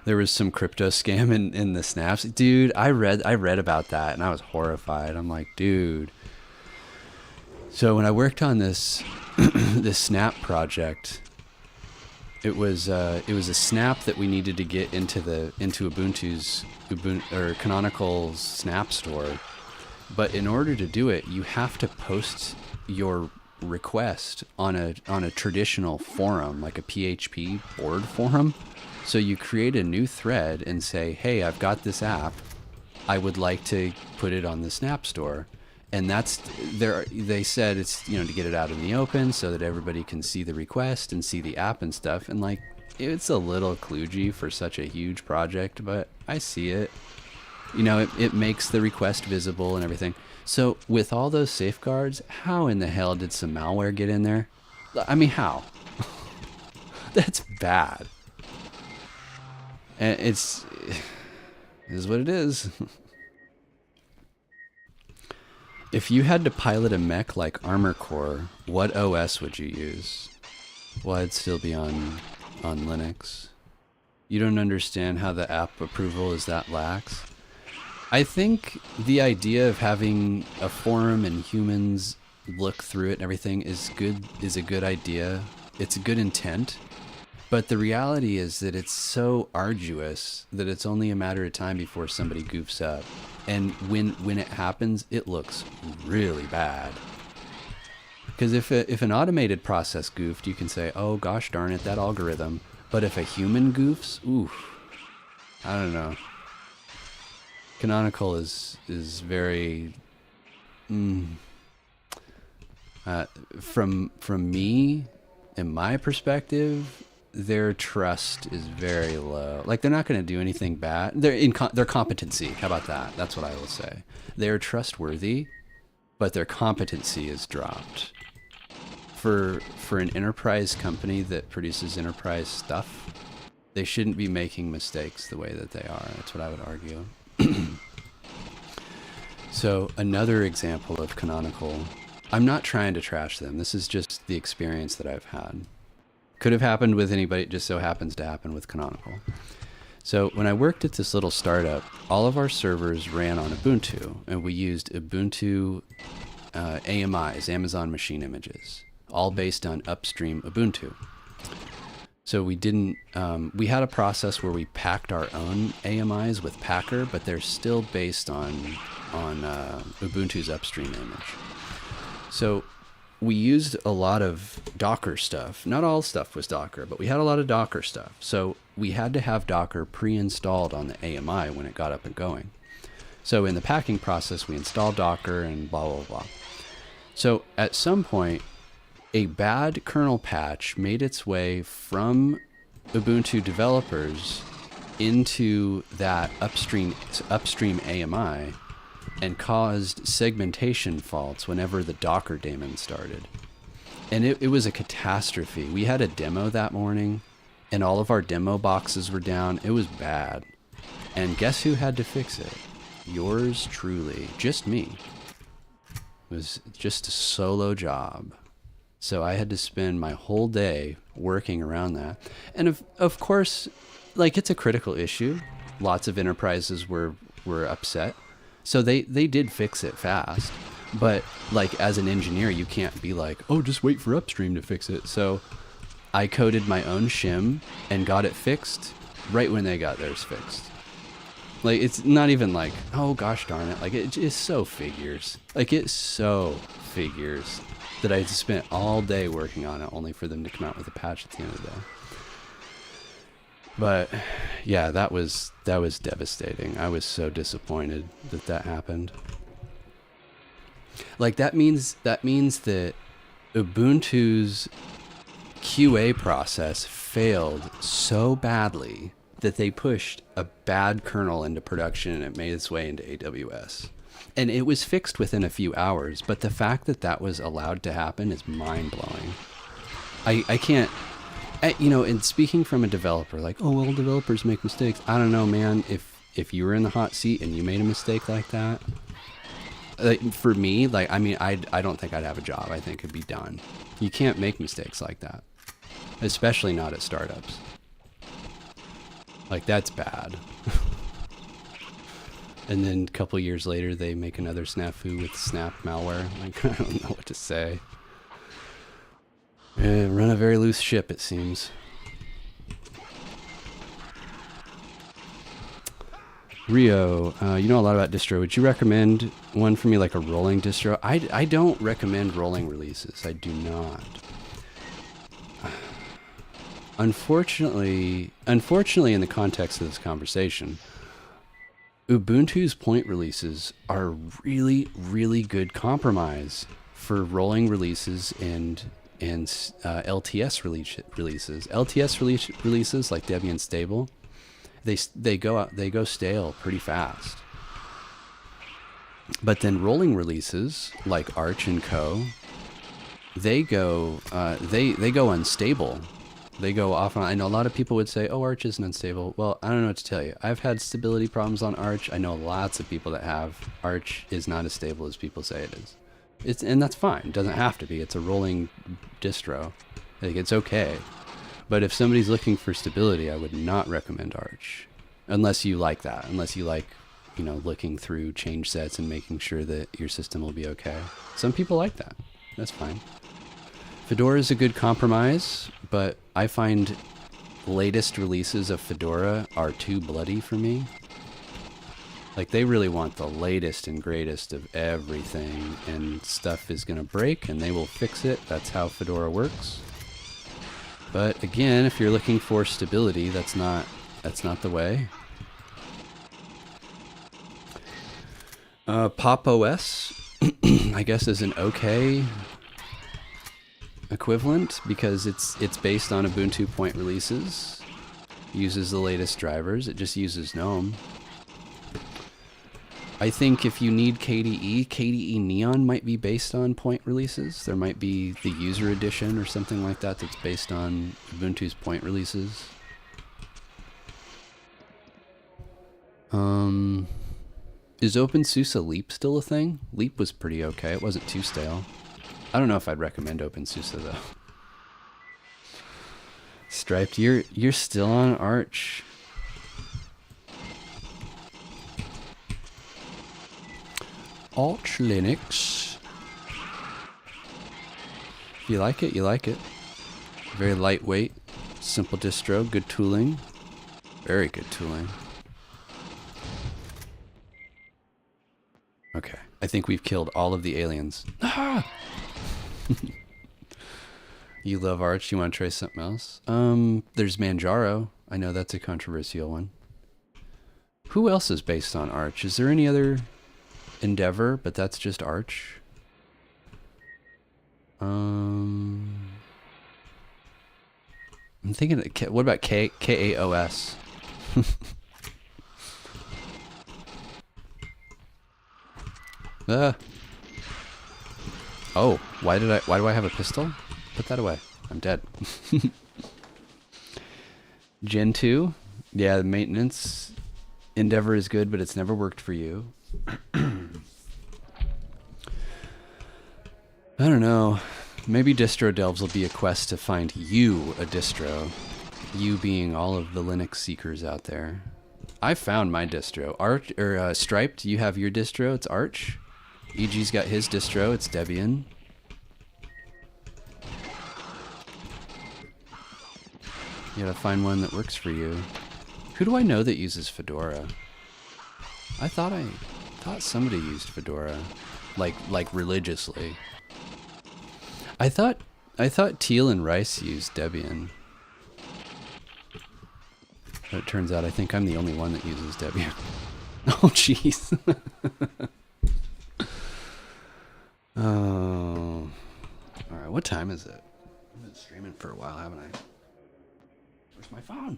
There was some crypto scam in the snaps. Dude, I read about that and I was horrified. I'm like, dude. So when I worked on this this snap project, it was a snap that we needed to get into Ubuntu's Canonical's snap store. But in order to do it, you have to post your request on a traditional forum, like a PHP board forum. So you create a new thread and say, hey, I've got this app. I would like to put it on the Snap Store. And that's they said it's, to get it out in the open so that everybody can see the request and see the app and stuff. And like, it's a little kludgy for such a huge project, but I see it. It makes the request visible and everything. So with all those safeguards, how in the hell did some malware get in there? I mean, how? That's bad. And it is what it is. If you had to pilot a mech like Armor Core, what OS would you use? Well, I'd still be on Linux. You don't understand how the app approval is that lax? I think the idea of having a forum and humans look through it and everything is a good idea. It's a good intent. But the reality is that it's so arduous that it's only a matter of time before somebody goofs up. And when it happens, it looks really bad. Because if an automated process goofed, you can say, oh gosh darn it, that algorithm. But if a human goofs, oof, I don't know. Canonical is very from me and my perspective, their trust is very low. Like they're not going to do anything bad. Their competency. How about that? That's what I will say. They're trustworthy, but their competency is dropped. For an enterprise company that produces enterprise stuff, they shouldn't be making mistakes the way that they are. That's what I would argue. So another example of Canonical, I'm not trying to trash them. This is just the experience that I've had. Could have happened with anybody, it just so happens to happen with Canonical. So when I worked at this little startup, all of our servers ran on Ubuntu, and we used Ubuntu AMIs, Amazon Machine Images, all based on upstream Ubuntu. So we didn't, we had a process where we packed our own AMIs with Packer, but they're still based on Ubuntu's upstream image. So we used a lot of Docker stuff. Not all stuff was Docker, but we had a lot of Docker stuff. So we had to have Docker pre-installed on the AMI when it got up and going. So in the packing process, we installed Docker and blah, blah, blah. So at some point, a bad kernel patch made its way from Ubuntu developers into that upstream AMI and caused segmentation faults whenever the Docker daemon started. And it was a catastrophe. We had a demo that morning, and all of our demo boxes were down. It was bad. And guess who had to fix it? Yours truly. Just me. It was just a solo job. So I had to spend my whole day working around that. And of course, like, it's a critical issue. Lots of enterprises were upset. So they did fix it fast. But like, as an engineer, you can't be like, oh, just wait for upstream to fix it. So I coded my own shim and got it fixed right when they got theirs fixed. Like, it's not even like, oh gosh darn it. Like, it just so figures. Like, it so figures that I spent all day working on it only for them to come out with a patch at the end of the day. But yeah, that was devastating. I was so disappointed that that happened. Like, that means that Ubuntu's QA process failed so badly that they pushed a bad kernel into production and it made its way into AWS. And it was fixed within a few hours, but the fact that that was allowed to happen is mind-blowing. I can't, you know, and speaking from a developer, like, oh, well, developers make mistakes. I don't know, man. If you were in the hot seat and you made a mistake like that, for me, like, I mean, I don't think I'd have a job. I think it'd be done. You can't make mistakes like that, especially not at startups. Like, that's bad. And then a couple years later, they make another snafu with snap malware. Like, I don't know what to say. Run a very loose ship, it seems. Rio, you know a lot about distro. Would you recommend one for me, like a rolling distro? I don't recommend rolling releases. I do not. Unfortunately, in the context of this conversation, Ubuntu's point releases are really, really good compromise for rolling releases and LTS releases. LTS releases like Debian stable, they go stale pretty fast. But then rolling releases like Arch and Co, they go unstable. They go off on. I know a lot of people would say, oh, Arch isn't unstable. Well, I don't know what to tell you. I've had stability problems on Arch. I know lots of people that have. Arch is not as stable as people say it is. And that's fine. It doesn't have to be. It's a rolling distro. Like, it's okay. But if somebody's looking for stability, I would not recommend Arch. Unless you like that. Unless you like, you know, looking through change sets and making sure that your system will be okay. Some people like that. That's fine. Fedora is a good compromise, but I find latest releases of Fedora are too bloody for me. Like, they really want the latest and greatest of everything, and stuff is going to break and they will fix it. That's how Fedora works. But again, if you're looking for stability, that's not the way. Pop OS, I guess, is an okay equivalent because it's based on Ubuntu point releases, uses the latest drivers. It just uses GNOME. I think if you need KDE Neon might be based on point releases. There might be the user edition or something like that that's based on Ubuntu's point releases. Is OpenSUSE Leap still a thing? Leap was pretty okay. It wasn't too stale. I don't know if I'd recommend OpenSUSE though. Striped, you're still on Arch. Arch Linux. If you like it, you like it. Very lightweight, simple distro, good tooling. Very good tooling. Okay, I think we've killed all of the aliens. Ah! You love Arch, you want to try something else? There's Manjaro. I know that's a controversial one. Who else is based on Arch? Is there any other Endeavor, but that's just Arch? I'm thinking, what about KAOS? Oh, why do I have a pistol? Put that away. I'm dead. Gen 2? Yeah, the maintenance. Endeavor is good, but it's never worked for you. I don't know. Maybe distro delves will be a quest to find you a distro. You being all of the Linux seekers out there. I found my distro. Arch or Striped, you have your distro. It's Arch. EG's got his distro. It's Debian. You gotta find one that works for you. Who do I know that uses Fedora? I thought somebody used Fedora, like religiously. I thought Teal and Rice used Debian. But it turns out I think I'm the only one that uses Debian. Oh jeez. Oh. Alright, what time is it? I've been streaming for a while, haven't I? Where's my phone?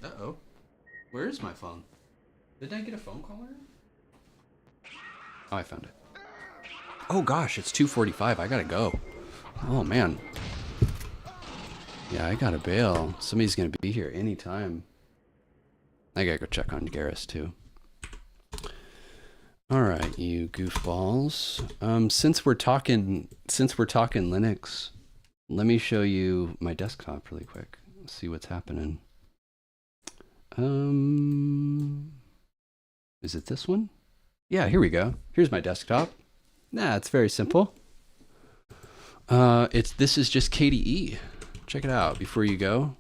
Uh-oh. Where is my phone? Didn't I get a phone call earlier? Oh, I found it. Oh gosh, it's 2:45. I gotta go. Oh man. Yeah, I gotta bail. Somebody's gonna be here anytime. I gotta go check on Garrus too. All right, you goofballs. Since we're talking Linux, let me show you my desktop really quick. Let's see what's happening. Is it this one? Yeah, here we go. Here's my desktop. Nah, it's very simple. This is just KDE. Check it out before you go.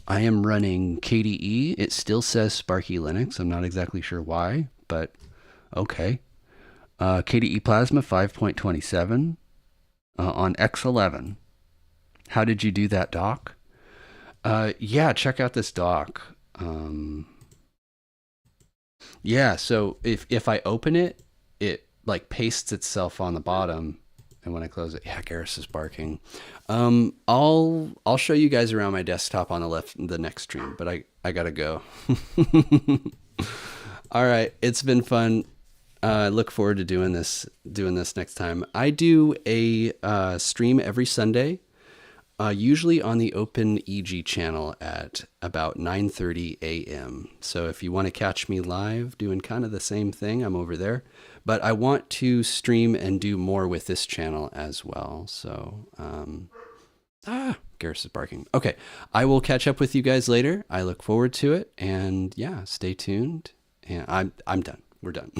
I am running KDE. It still says Sparky Linux. I'm not exactly sure why, but okay. KDE Plasma 5.27 on X11. How did you do that, doc? Yeah, check out this doc. Yeah, so if I open it, it like pastes itself on the bottom, and when I close it, yeah, Garrus is barking. I'll show you guys around my desktop on the next stream, but I gotta go. All right, it's been fun. I look forward to doing this next time. I do a stream every Sunday, usually on the Open EG channel at about 9:30 a.m. So if you want to catch me live doing kind of the same thing, I'm over there. But I want to stream and do more with this channel as well. So, Garrus is barking. Okay, I will catch up with you guys later. I look forward to it, and yeah, stay tuned. And I'm done. We're done.